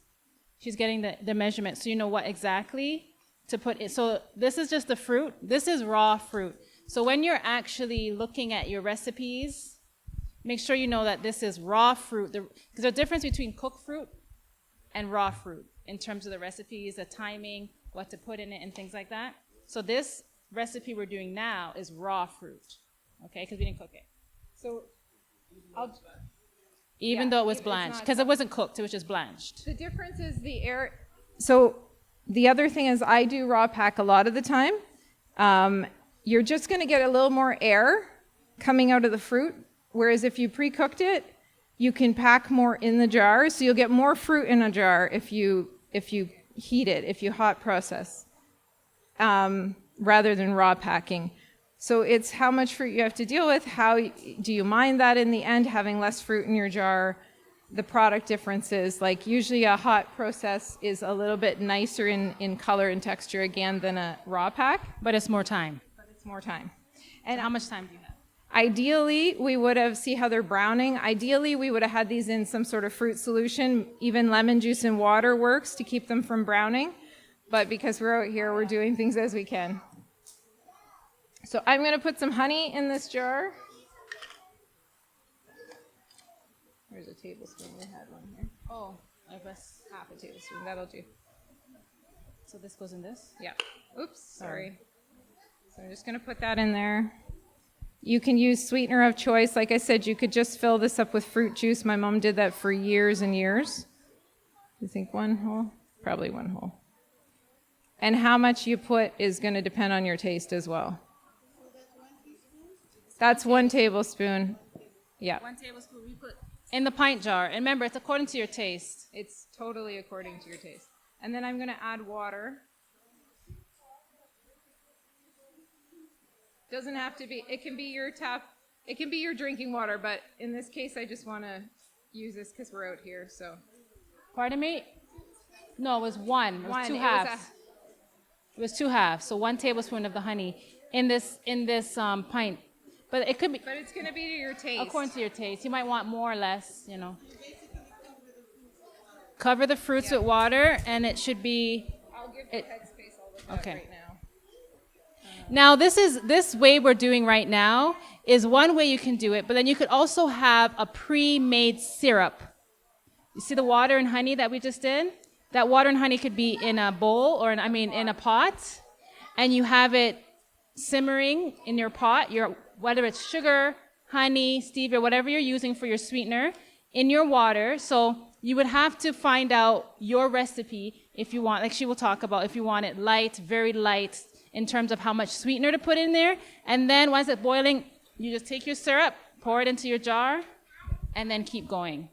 She's getting the measurement, so you know what exactly to put in. So this is just the fruit. This is raw fruit. So when you're actually looking at your recipes, make sure you know that this is raw fruit. Because there's a difference between cooked fruit and raw fruit in terms of the recipes, the timing, what to put in it, and things like that. So this recipe we're doing now is raw fruit, okay? Because we didn't cook it. So Even Yeah, though it was it's blanched, not because it wasn't cooked, it was just blanched. the difference is the air. So the other thing is I do raw pack a lot of the time. You're just going to get a little more air coming out of the fruit, whereas if you pre-cooked it, you can pack more in the jar, so you'll get more fruit in a jar if you heat it, if you hot process, rather than raw packing. So it's how much fruit you have to deal with, how do you mind that in the end, having less fruit in your jar, the product differences. Like usually a hot process is a little bit nicer in color and texture again than a raw pack, But it's more time. but it's more time. And how much time do you have? Ideally, we would have, see how they're browning. Ideally, we would have had these in some sort of fruit solution. Even lemon juice and water works to keep them from browning. But because we're out here, we're doing things as we can. So I'm going to put some honey in this jar. Where's a tablespoon? We had one here. Oh, I guess. Half a tablespoon. That'll do. So this goes in this? Yeah. Oops, sorry. So I'm just going to put that in there. You can use sweetener of choice. Like I said, you could just fill this up with fruit juice. My mom did that for years and years. You think one whole? Probably one whole. And how much you put is going to depend on your taste as well. That's 1 tablespoon. Yeah. 1 tablespoon we put in the pint jar. And remember, it's according to your taste. It's totally according to your taste. And then I'm going to add water. Doesn't have to be, it can be your it can be your drinking water, but in this case, I just want to use this because we're out here, so. Pardon me? No, it was one. It was One, two it was halves. It was 2 halves. So 1 tablespoon of the honey in this pint. But it could be But it's going to be to your taste. according to your taste. You might want more or less, you know. Cover the fruits with water, and it should be. I'll give you headspace. I'll look at Okay. it right now. Now, this way we're doing right now is one way you can do it, but then you could also have a pre-made syrup. You see the water and honey that we just did? That water and honey could be in a bowl or in a pot, and you have it simmering in your pot, whether it's sugar, honey, stevia, whatever you're using for your sweetener, in your water. So you would have to find out your recipe If you want, like she will talk about, if you want it light, very light, in terms of how much sweetener to put in there. And then once it's boiling, you just take your syrup, pour it into your jar, and then keep going.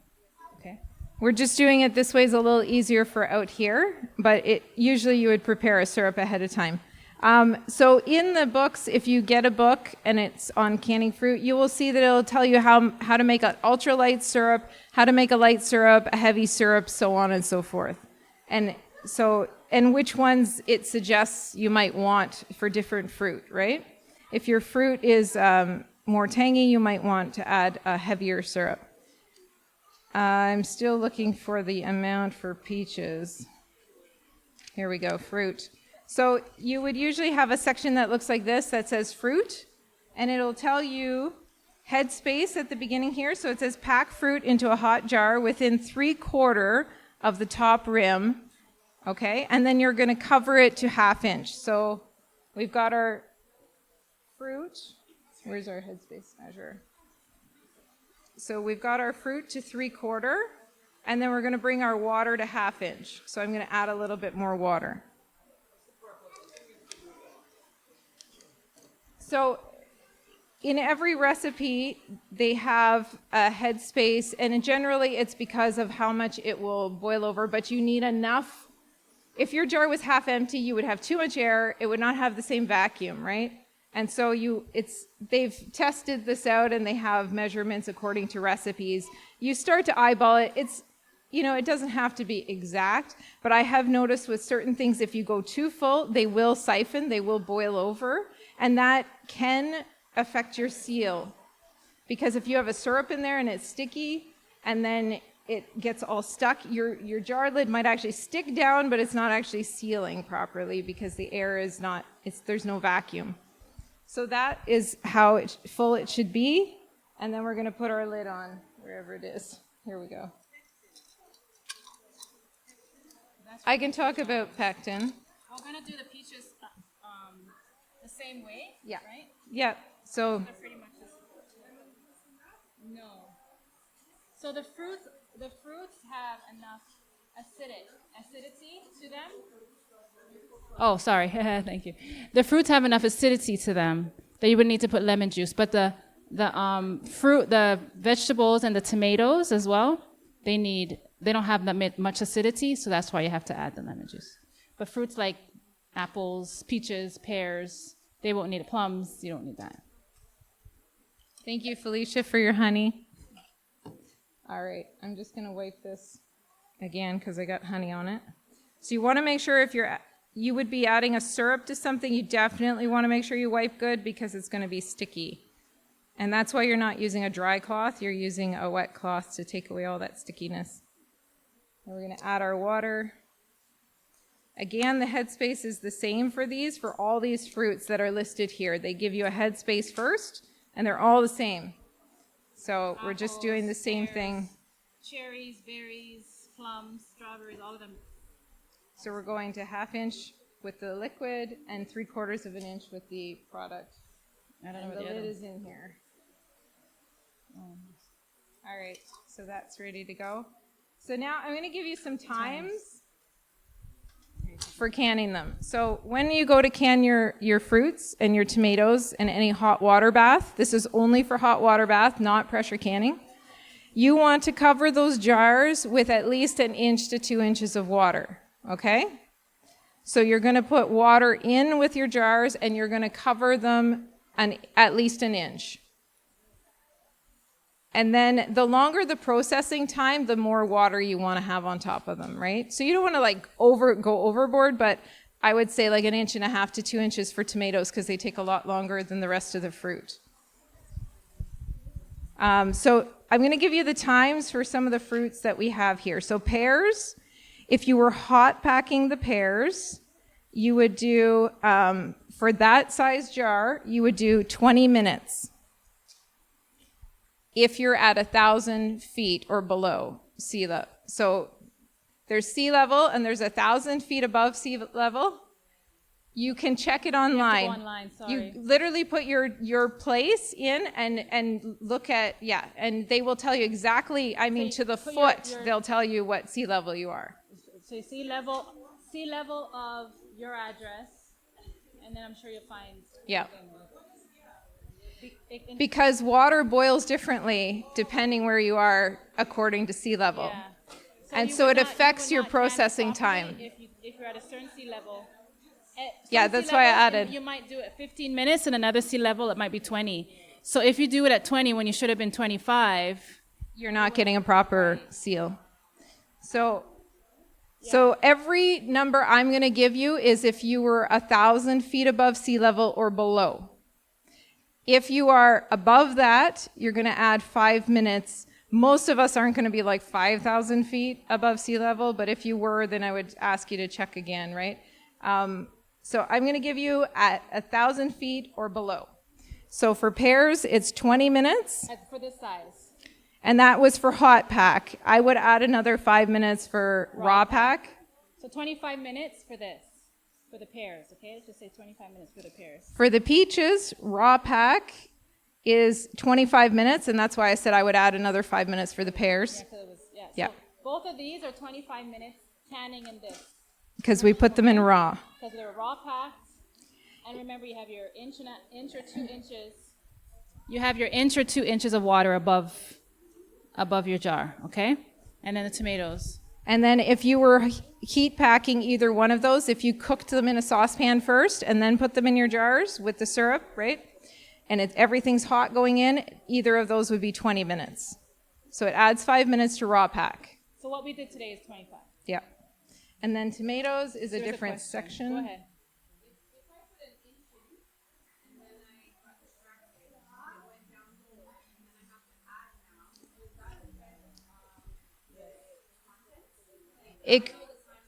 Okay. We're just doing it this way is a little easier for out here, but usually you would prepare a syrup ahead of time. So in the books, if you get a book and it's on canning fruit, you will see that it'll tell you how to make an ultralight syrup, how to make a light syrup, a heavy syrup, so on and so forth. And which ones it suggests you might want for different fruit, right? If your fruit is more tangy, you might want to add a heavier syrup. I'm still looking for the amount for peaches. Here we go, fruit. So you would usually have a section that looks like this that says fruit, and it'll tell you headspace at the beginning here. So it says pack fruit into a hot jar within 3/4 of the top rim, okay? And then you're gonna cover it to 1/2 inch. So we've got our fruit. Where's our headspace measure? So we've got our fruit to 3/4, and then we're gonna bring our water to 1/2 inch. So I'm gonna add a little bit more water. So in every recipe, they have a headspace, and generally it's because of how much it will boil over, but you need enough. If your jar was half empty, you would have too much air. It would not have the same vacuum, right? And so they've tested this out, and they have measurements according to recipes. You start to eyeball it. It doesn't have to be exact, but I have noticed with certain things, if you go too full, they will siphon, they will boil over, and that can affect your seal. Because if you have a syrup in there and it's sticky, and then it gets all stuck, your jar lid might actually stick down, but it's not actually sealing properly because the air is not, there's no vacuum. So that is how full it should be, and then we're going to put our lid on wherever it is. Here we go. I can talk about pectin. We're going to do the peaches the same way, Yeah. right? Yeah. So Pretty much no. So the fruits have enough acidity to them. Oh, sorry. Thank you. The fruits have enough acidity to them that you would need to put lemon juice. But the fruit, the vegetables, and the tomatoes as well, they don't have that much acidity, so that's why you have to add the lemon juice. But fruits like apples, peaches, pears, they won't need it. Plums, you don't need that. thank you, Felicia, for your honey. All right, I'm just going to wipe this again because I got honey on it. So you want to make sure if you would be adding a syrup to something, you definitely want to make sure you wipe good because it's going to be sticky. And that's why you're not using a dry cloth, you're using a wet cloth to take away all that stickiness. And we're going to add our water. Again, the headspace is the same for all these fruits that are listed here. They give you a headspace first, and they're all the same. So we're just doing the same thing. Cherries, berries, plums, strawberries, all of them. So we're going to 1/2 inch with the liquid and 3/4 of an inch with the product. I don't know And what the the other lid one. is in here. All right, so that's ready to go. So now I'm going to give you some times for canning them. So when you go to can your fruits and your tomatoes in any hot water bath, this is only for hot water bath, not pressure canning. You want to cover those jars with at least 1 inch to 2 inches of water, okay? So you're going to put water in with your jars, and you're going to cover them at least 1 inch. And then the longer the processing time, the more water you want to have on top of them, right? So you don't want to go overboard, but I would say 1.5 inches to 2 inches for tomatoes because they take a lot longer than the rest of the fruit. So I'm going to give you the times for some of the fruits that we have here. So pears, if you were hot packing the pears, you would do, for that size jar, you would do 20 minutes. If you're at 1,000 feet or below sea level. So there's sea level and there's 1,000 feet above sea level. You can check it online. You have to go online, sorry. You literally put your place in and look at, and they will tell you exactly, to the foot, they'll tell you what sea level you are. So sea level sea level of your address, and then I'm sure you'll find. Yeah. Be- Because water boils differently depending where you are according to sea level. Yeah. And you so would it not- you affects would your not can it processing properly time. If you're at a certain sea level. Yeah, Some that's sea why I levels, added. You might do it 15 minutes, and another sea level, it might be 20. So if you do it at 20 when you should have been 25, You're not getting a proper seal. So every number I'm going to give you is if you were 1,000 feet above sea level or below. If you are above that, you're going to add 5 minutes. Most of us aren't going to be like 5,000 feet above sea level, but if you were, then I would ask you to check again, right? So I'm going to give you at 1,000 feet or below. So for pairs, it's 20 minutes. for this size. And that was for hot pack. I would add another 5 minutes for raw pack. So 25 minutes for this, for the pairs, okay? Let's just say 25 minutes for the pairs. For the peaches, raw pack is 25 minutes, and that's why I said I would add another 5 minutes for the pears. Yeah, 'cause it was, Yeah. So both of these are 25 minutes canning in this. Because we put them in raw. Because they're raw packed. And remember, you have your inch or 2 inches. You have your inch or 2 inches of water above your jar, okay? And then the tomatoes. And then if you were heat packing either one of those, if you cooked them in a saucepan first and then put them in your jars with the syrup, right? And everything's hot going in, either of those would be 20 minutes. So it adds 5 minutes to raw pack. So what we did today is 25. Yeah. And then tomatoes is a There's different question. section. Go ahead.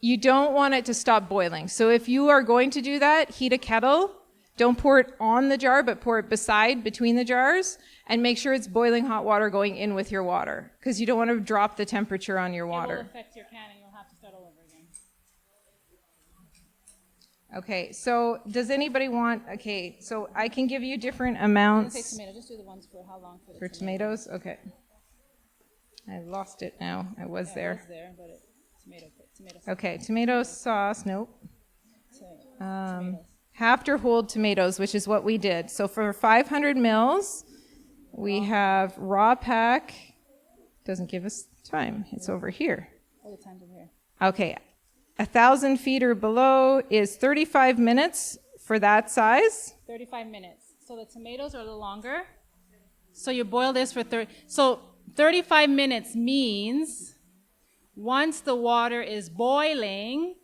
You don't want it to stop boiling. So if you are going to do that, heat a kettle. Don't pour it on the jar, but pour it between the jars, and make sure it's boiling hot water going in with your water, because you don't want to drop the temperature on your It will water. affect your can, and you'll have to start all over again. Okay, so does anybody want, okay, so I can give you different I'm gonna say amounts tomato. Just do the ones for how long for the for tomatoes. Okay. I lost it now. I was Yeah, there. it was there, but tomato sauce. Okay, tomato sauce, nope. Tomatoes. Half to hold tomatoes, which is what we did. So for 500 mils, we have raw pack. Doesn't give us time. It's over here. Oh, the time's over here. Okay, 1,000 feet or below is 35 minutes for that size. 35 minutes. So the tomatoes are a little longer. So you boil this for 35 minutes means once the water is boiling,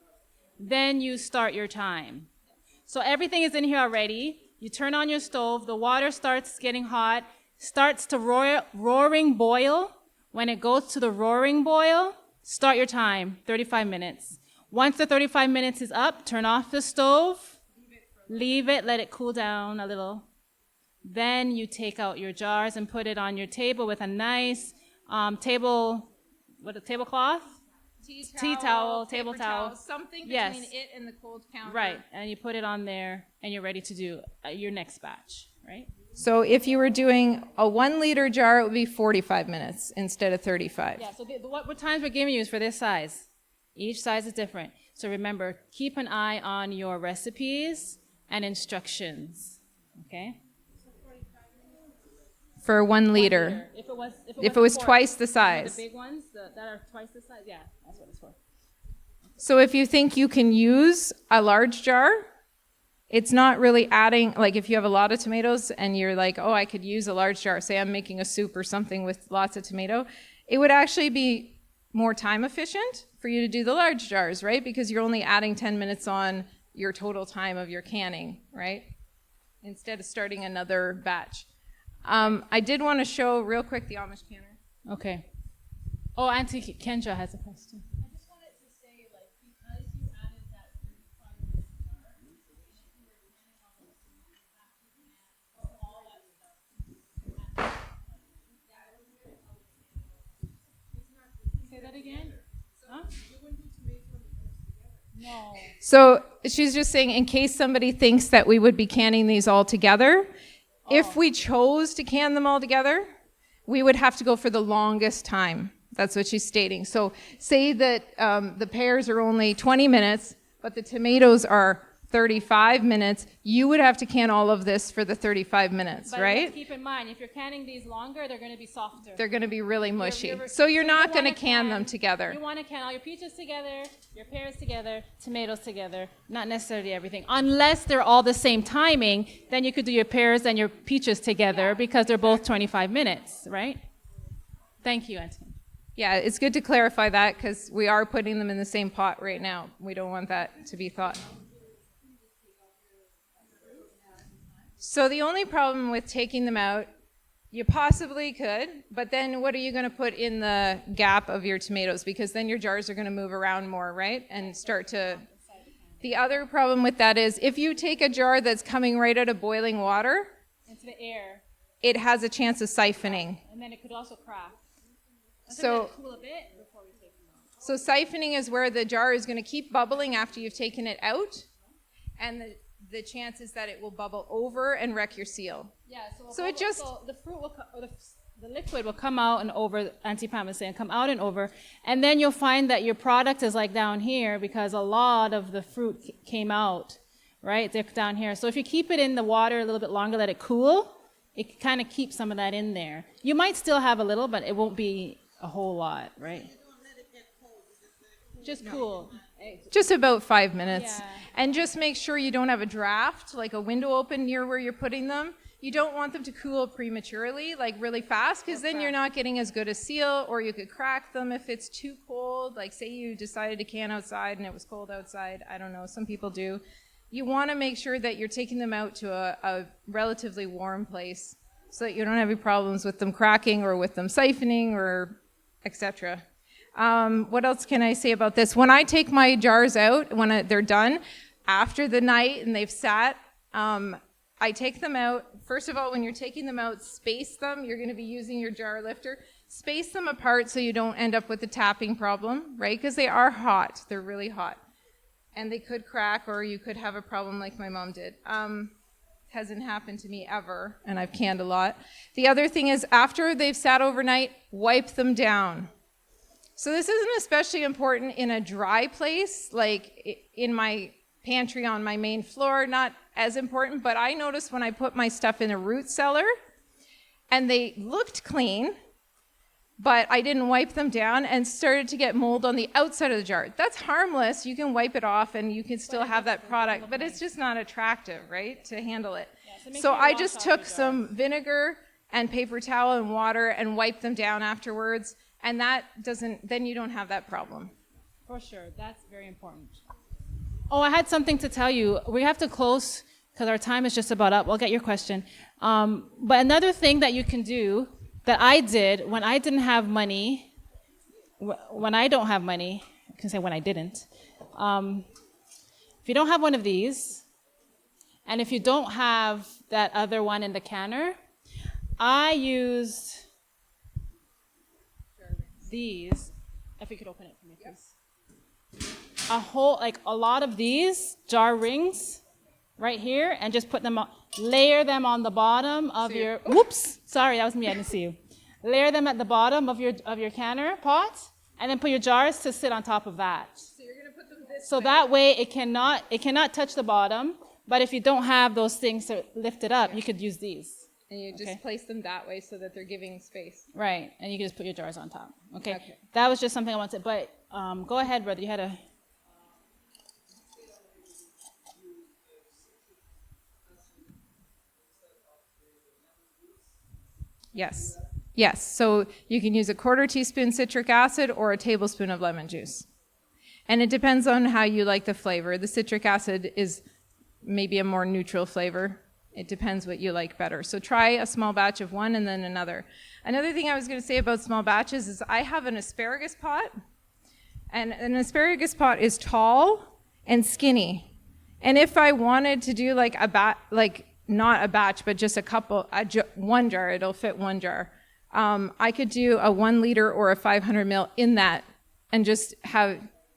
then you start your time. So everything is in here already. You turn on your stove, the water starts getting hot, starts to roaring boil. When it goes to the roaring boil, start your time, 35 minutes. Once the 35 minutes is up, turn off the stove, leave it, let it cool down a little. Then you take out your jars and put it on your table with a nice tablecloth? Tea towel, table paper towel. something Yes. between it and the cold counter. Right, and you put it on there, and you're ready to do your next batch, right? So if you were doing a 1 liter jar, it would be 45 minutes instead of 35. Yeah, so what times we're giving you is for this size. Each size is different. So remember, keep an eye on your recipes and instructions, okay? For 1 liter. If it was, If it was quart, twice the you know, size. the big ones that are twice the size, yeah, that's what it's for. So if you think you can use a large jar, it's not really adding, like if you have a lot of tomatoes and you're like, oh, I could use a large jar, say I'm making a soup or something with lots of tomato, it would actually be more time efficient for you to do the large jars, right? Because you're only adding 10 minutes on your total time of your canning, right? Instead of starting another batch. I did want to show real quick the Amish canner. Okay. Oh, Auntie Kendra has a question. I just wanted to say, like, because you added that 35 minute jar, if you were depending on the food, you have to command all that stuff. Say that again? Huh? No. So she's just saying, in case somebody thinks that we would be canning these all together, if we chose to can them all together, we would have to go for the longest time. That's what she's stating. So say that the pears are only 20 minutes, but the tomatoes are 35 minutes, you would have to can all of this for the 35 minutes, But right? keep in mind, if you're canning these longer, they're going to be softer. They're going to be really mushy. You're- So you're you not don't going to wanna can them together. You want to can all your peaches together, your pears together, tomatoes together, not necessarily everything. Unless they're all the same timing, then you could do your pears and your peaches together because they're both 25 minutes, right? Thank you, Auntie. Yeah, it's good to clarify that because we are putting them in the same pot right now. We don't want that to be thought. So the only problem with taking them out, you possibly could, but then what are you going to put in the gap of your tomatoes? Because then your jars are going to move around more, right? And start to... The other problem with that is if you take a jar that's coming right out of boiling water, Into the air, it has a chance of siphoning. and then it could also crack. So, Cool a bit before we take them out. so siphoning is where the jar is going to keep bubbling after you've taken it out, and the chance is that it will bubble over and wreck your seal. Yeah, So it just- so the fruit will or the liquid will come out and over. Auntie Pam is saying, come out and over, and then you'll find that your product is like down here because a lot of the fruit came out, right? They're down here. So if you keep it in the water a little bit longer, let it cool, it kind of keeps some of that in there. You might still have a little, but it won't be a whole lot, right? Just cool. Just about 5 minutes. Yeah. And just make sure you don't have a draft, like a window open near where you're putting them. You don't want them to cool prematurely, like really fast, because then you're not getting as good a seal, or you could crack them if it's too cold. Like say you decided to can outside and it was cold outside. I don't know, some people do. You want to make sure that you're taking them out to a relatively warm place so that you don't have any problems with them cracking or with them siphoning or etc. What else can I say about this? When I take my jars out, when they're done, after the night and they've sat, I take them out. First of all, when you're taking them out, space them. You're going to be using your jar lifter. Space them apart so you don't end up with a tapping problem, right? Because they are hot. They're really hot. And they could crack, or you could have a problem like my mom did. Hasn't happened to me ever, and I've canned a lot. The other thing is, after they've sat overnight, wipe them down. So this isn't especially important in a dry place, like in my pantry on my main floor, not as important, but I noticed when I put my stuff in a root cellar, and they looked clean, but I didn't wipe them down and started to get mold on the outside of the jar. That's harmless. You can wipe it off and you can still have that product, but it's just not attractive, right, to handle it. So I just took some vinegar and paper towel and water and wiped them down afterwards, and that doesn't, then you don't have that problem. For sure, that's very important. Oh, I had something to tell you. We have to close because our time is just about up. We'll get your question. But another thing that you can do that I did when I didn't have money, when I don't have money, I can say when I didn't. If you don't have one of these, and if you don't have that other one in the canner, I used these. If you could open it for me, please. A lot of these jar rings right here, and just put them on, layer them on the bottom of your, whoops, sorry, that was me, I didn't see you. Layer them at the bottom of your canner pot, and then put your jars to sit on top of that. So you're gonna put them this So that way it cannot touch the bottom, but if you don't have those things to lift it up, you could use these. and you just place them that way so that they're giving space. Right, and you can just put your jars on top. Okay, Okay. that was just something I wanted, but go ahead, brother, you had a... Yes. Yes. So you can use a 1/4 teaspoon citric acid or a tablespoon of lemon juice. And it depends on how you like the flavor. The citric acid is maybe a more neutral flavor. It depends what you like better. So try a small batch of one and then another. Another thing I was going to say about small batches is I have an asparagus pot. And an asparagus pot is tall and skinny. And if I wanted to do like not a batch, but just one jar, it'll fit one jar. I could do a 1 liter or a 500 ml in that and just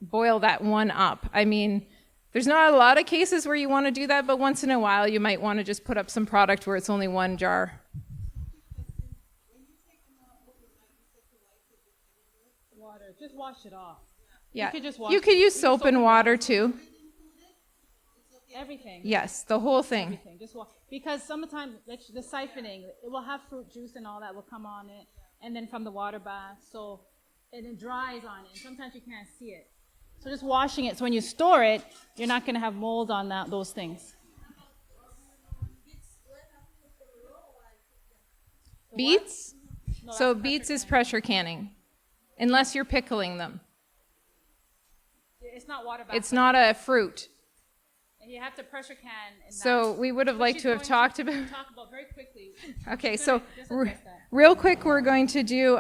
boil that one up. I mean, there's not a lot of cases where you want to do that, but once in a while you might want to just put up some product where it's only one jar. Water, just wash it off. Yeah, You could just wash you could use soap and water too. Everything. Yes, the whole thing. Everything. Just because sometimes like the siphoning, it will have fruit juice and all that will come on it, and then from the water bath, so and it dries on it. And sometimes you can't see it. So just washing it. So when you store it, you're not going to have mold on those things. Beets? So beets is pressure canning, unless you're pickling them. It's not water bath. It's not a fruit. And you have to pressure can. So we would have liked to have talked about. Talk about very quickly. Okay, so Just address that. real quick, we're going to do.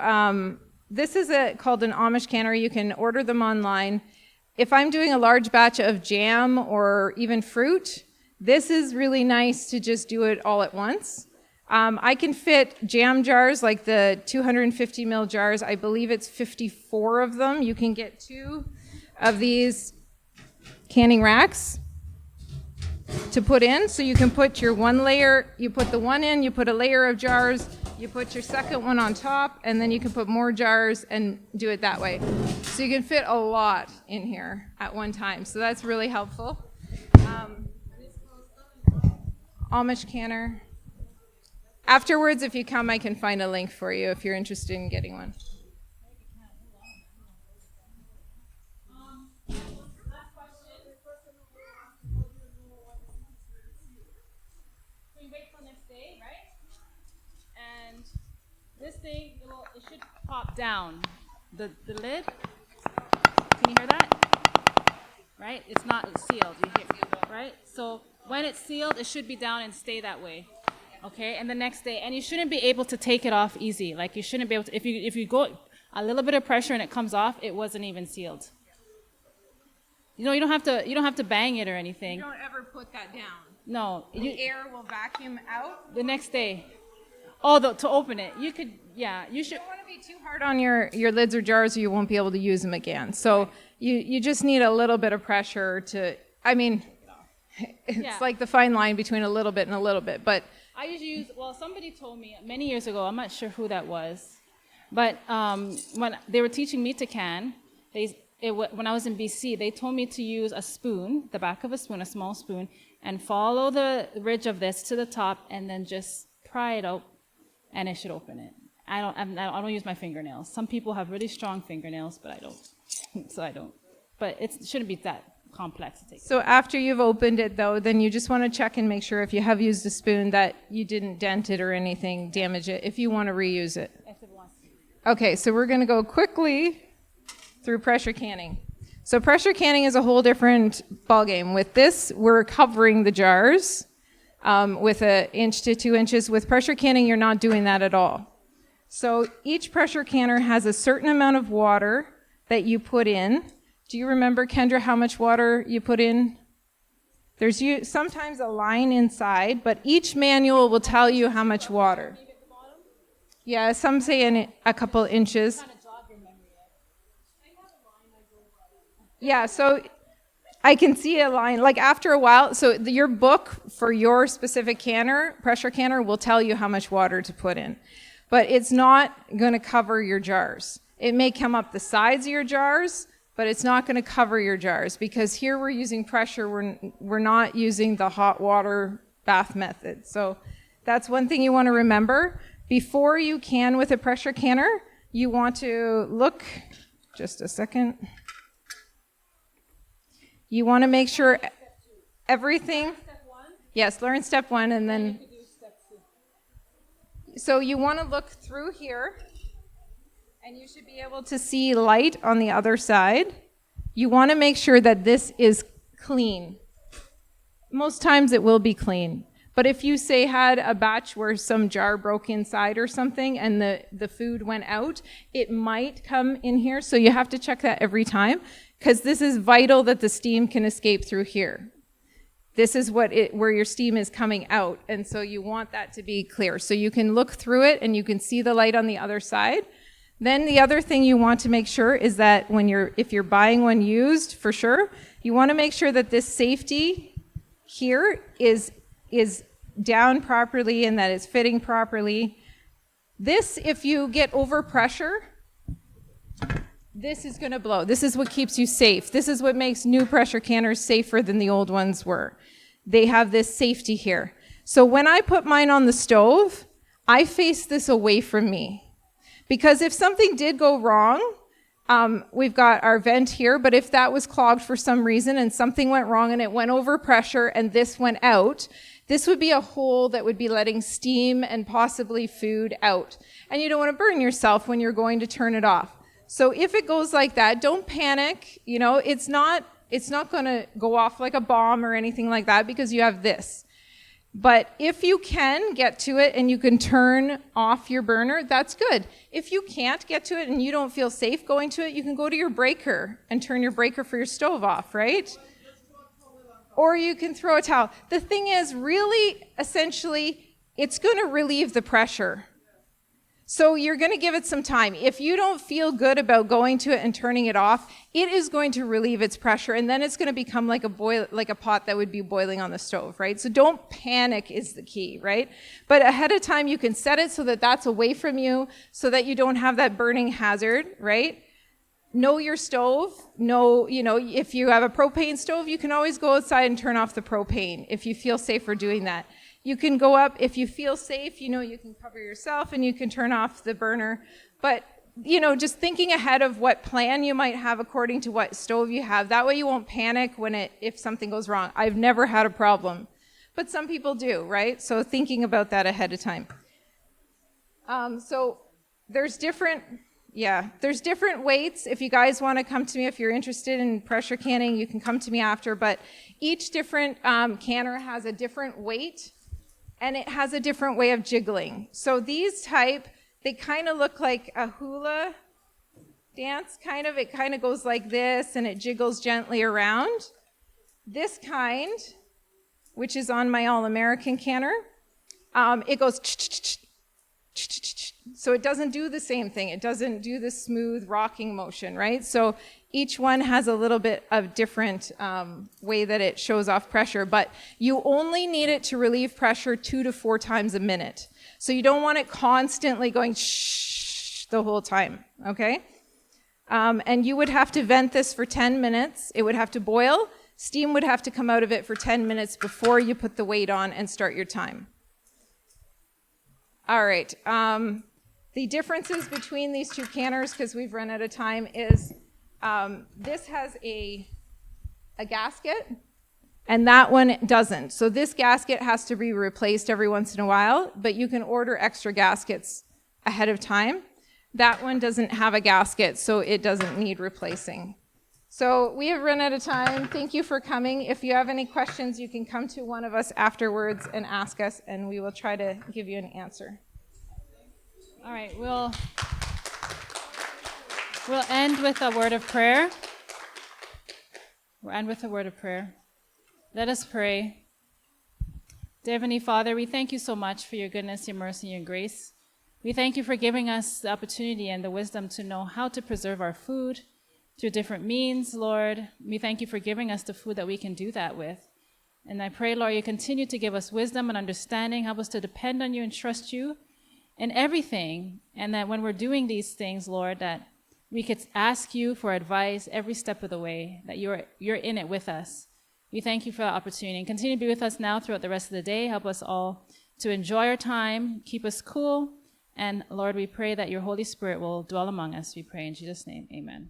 This is called an Amish canner. You can order them online. If I'm doing a large batch of jam or even fruit, this is really nice to just do it all at once. I can fit jam jars, like the 250 ml jars. I believe it's 54 of them. You can get 2 of these canning racks to put in. So you can put your one layer, you put the one in, you put a layer of jars, you put your second one on top, and then you can put more jars and do it that way. So you can fit a lot in here at one time. So that's really helpful. Amish canner. Afterwards, if you come, I can find a link for you if you're interested in getting one. This thing, it should pop down. The lid, can you hear that? Right? It's not sealed, you hear, right? So when it's sealed, it should be down and stay that way. Okay, and the next day, and you shouldn't be able to take it off easy. Like you shouldn't be able to, if you go a little bit of pressure and it comes off, it wasn't even sealed. You know, you don't have to bang it or anything. Don't ever put that down. No, The air will vacuum out. the next day. Oh, to open it, you could, yeah, you should. You don't want to be too hard on your lids or jars or you won't be able to use them again. So you just need a little bit of pressure to, I mean, it's like the fine line between a little bit and a little bit. But I usually use, well, somebody told me many years ago, I'm not sure who that was, but when they were teaching me to can, when I was in BC, they told me to use a spoon, the back of a spoon, a small spoon, and follow the ridge of this to the top and then just pry it out. And it should open it. I don't use my fingernails. Some people have really strong fingernails, but I don't. So I don't. But it shouldn't be that complex to take. so after you've opened it, though, then you just want to check and make sure if you have used a spoon that you didn't dent it or anything, damage it, if you want to reuse it. Okay, so we're going to go quickly through pressure canning. So pressure canning is a whole different ballgame. With this, we're covering the jars. With 1 inch to 2 inches. With pressure canning, you're not doing that at all. So each pressure canner has a certain amount of water that you put in. Do you remember, Kendra, how much water you put in? There's sometimes a line inside, but each manual will tell you how much water. Yeah, some say a couple inches. Yeah, so I can see a line, like after a while, so your book for your specific canner, pressure canner, will tell you how much water to put in. But it's not going to cover your jars. It may come up the sides of your jars, but it's not going to cover your jars because here we're using pressure, we're not using the hot water bath method. So that's one thing you want to remember. Before you can with a pressure canner, you want to look, just a second. You want to make sure everything, yes, learn step 1 and then, so you want to look through here and you should be able to see light on the other side. You want to make sure that this is clean. Most times it will be clean, but if you say had a batch where some jar broke inside or something and the food went out, it might come in here, so you have to check that every time. Because this is vital that the steam can escape through here. This is where your steam is coming out, and so you want that to be clear. So you can look through it and you can see the light on the other side. Then the other thing you want to make sure is that if you're buying one used, for sure, you want to make sure that this safety here is down properly and that it's fitting properly. This, if you get overpressure, this is going to blow. This is what keeps you safe. This is what makes new pressure canners safer than the old ones were. they have this safety here. So when I put mine on the stove, I face this away from me. Because if something did go wrong, we've got our vent here, but if that was clogged for some reason and something went wrong and it went over pressure and this went out, this would be a hole that would be letting steam and possibly food out. And you don't want to burn yourself when you're going to turn it off. So if it goes like that, don't panic. You know, it's not going to go off like a bomb or anything like that because you have this. But if you can get to it and you can turn off your burner, that's good. If you can't get to it and you don't feel safe going to it, you can go to your breaker and turn your breaker for your stove off, right? Or you can throw a towel. The thing is, really, essentially, it's going to relieve the pressure. So you're going to give it some time. If you don't feel good about going to it and turning it off, it is going to relieve its pressure, and then it's going to become like a pot that would be boiling on the stove, right? So don't panic is the key, right? But ahead of time, you can set it so that that's away from you, so that you don't have that burning hazard, right? Know your stove. Know, if you have a propane stove, you can always go outside and turn off the propane if you feel safer doing that. You can go up, if you feel safe, you can cover yourself and you can turn off the burner. But, just thinking ahead of what plan you might have according to what stove you have. That way you won't panic if something goes wrong. I've never had a problem, but some people do, right? So thinking about that ahead of time. So there's different weights. If you guys want to come to me, if you're interested in pressure canning, you can come to me after. But each different canner has a different weight. And it has a different way of jiggling. So these they kind of look like a hula dance, kind of. It kind of goes like this, and it jiggles gently around. This kind, which is on my All-American canner, it goes so it doesn't do the same thing. It doesn't do the smooth rocking motion, right? So each one has a little bit of different way that it shows off pressure, but you only need it to relieve pressure 2 to 4 times a minute. So you don't want it constantly going shh the whole time, okay? And you would have to vent this for 10 minutes. It would have to boil. Steam would have to come out of it for 10 minutes before you put the weight on and start your time. All right. The differences between these two canners, because we've run out of time, is this has a gasket, and that one doesn't. So this gasket has to be replaced every once in a while, but you can order extra gaskets ahead of time. That one doesn't have a gasket, so it doesn't need replacing. So we have run out of time. Thank you for coming. If you have any questions, you can come to one of us afterwards and ask us, and we will try to give you an answer. All right, we'll end with a word of prayer. We'll end with a word of prayer. Let us pray. Dear Heavenly Father, we thank you so much for your goodness, your mercy, and your grace. We thank you for giving us the opportunity and the wisdom to know how to preserve our food through different means, Lord. We thank you for giving us the food that we can do that with. And I pray, Lord, you continue to give us wisdom and understanding. Help us to depend on you and trust you in everything. And that when we're doing these things, Lord, that we could ask you for advice every step of the way, that you're in it with us. We thank you for that opportunity. And continue to be with us now throughout the rest of the day. Help us all to enjoy our time, keep us cool. And Lord, we pray that your Holy Spirit will dwell among us. We pray in Jesus' name, amen.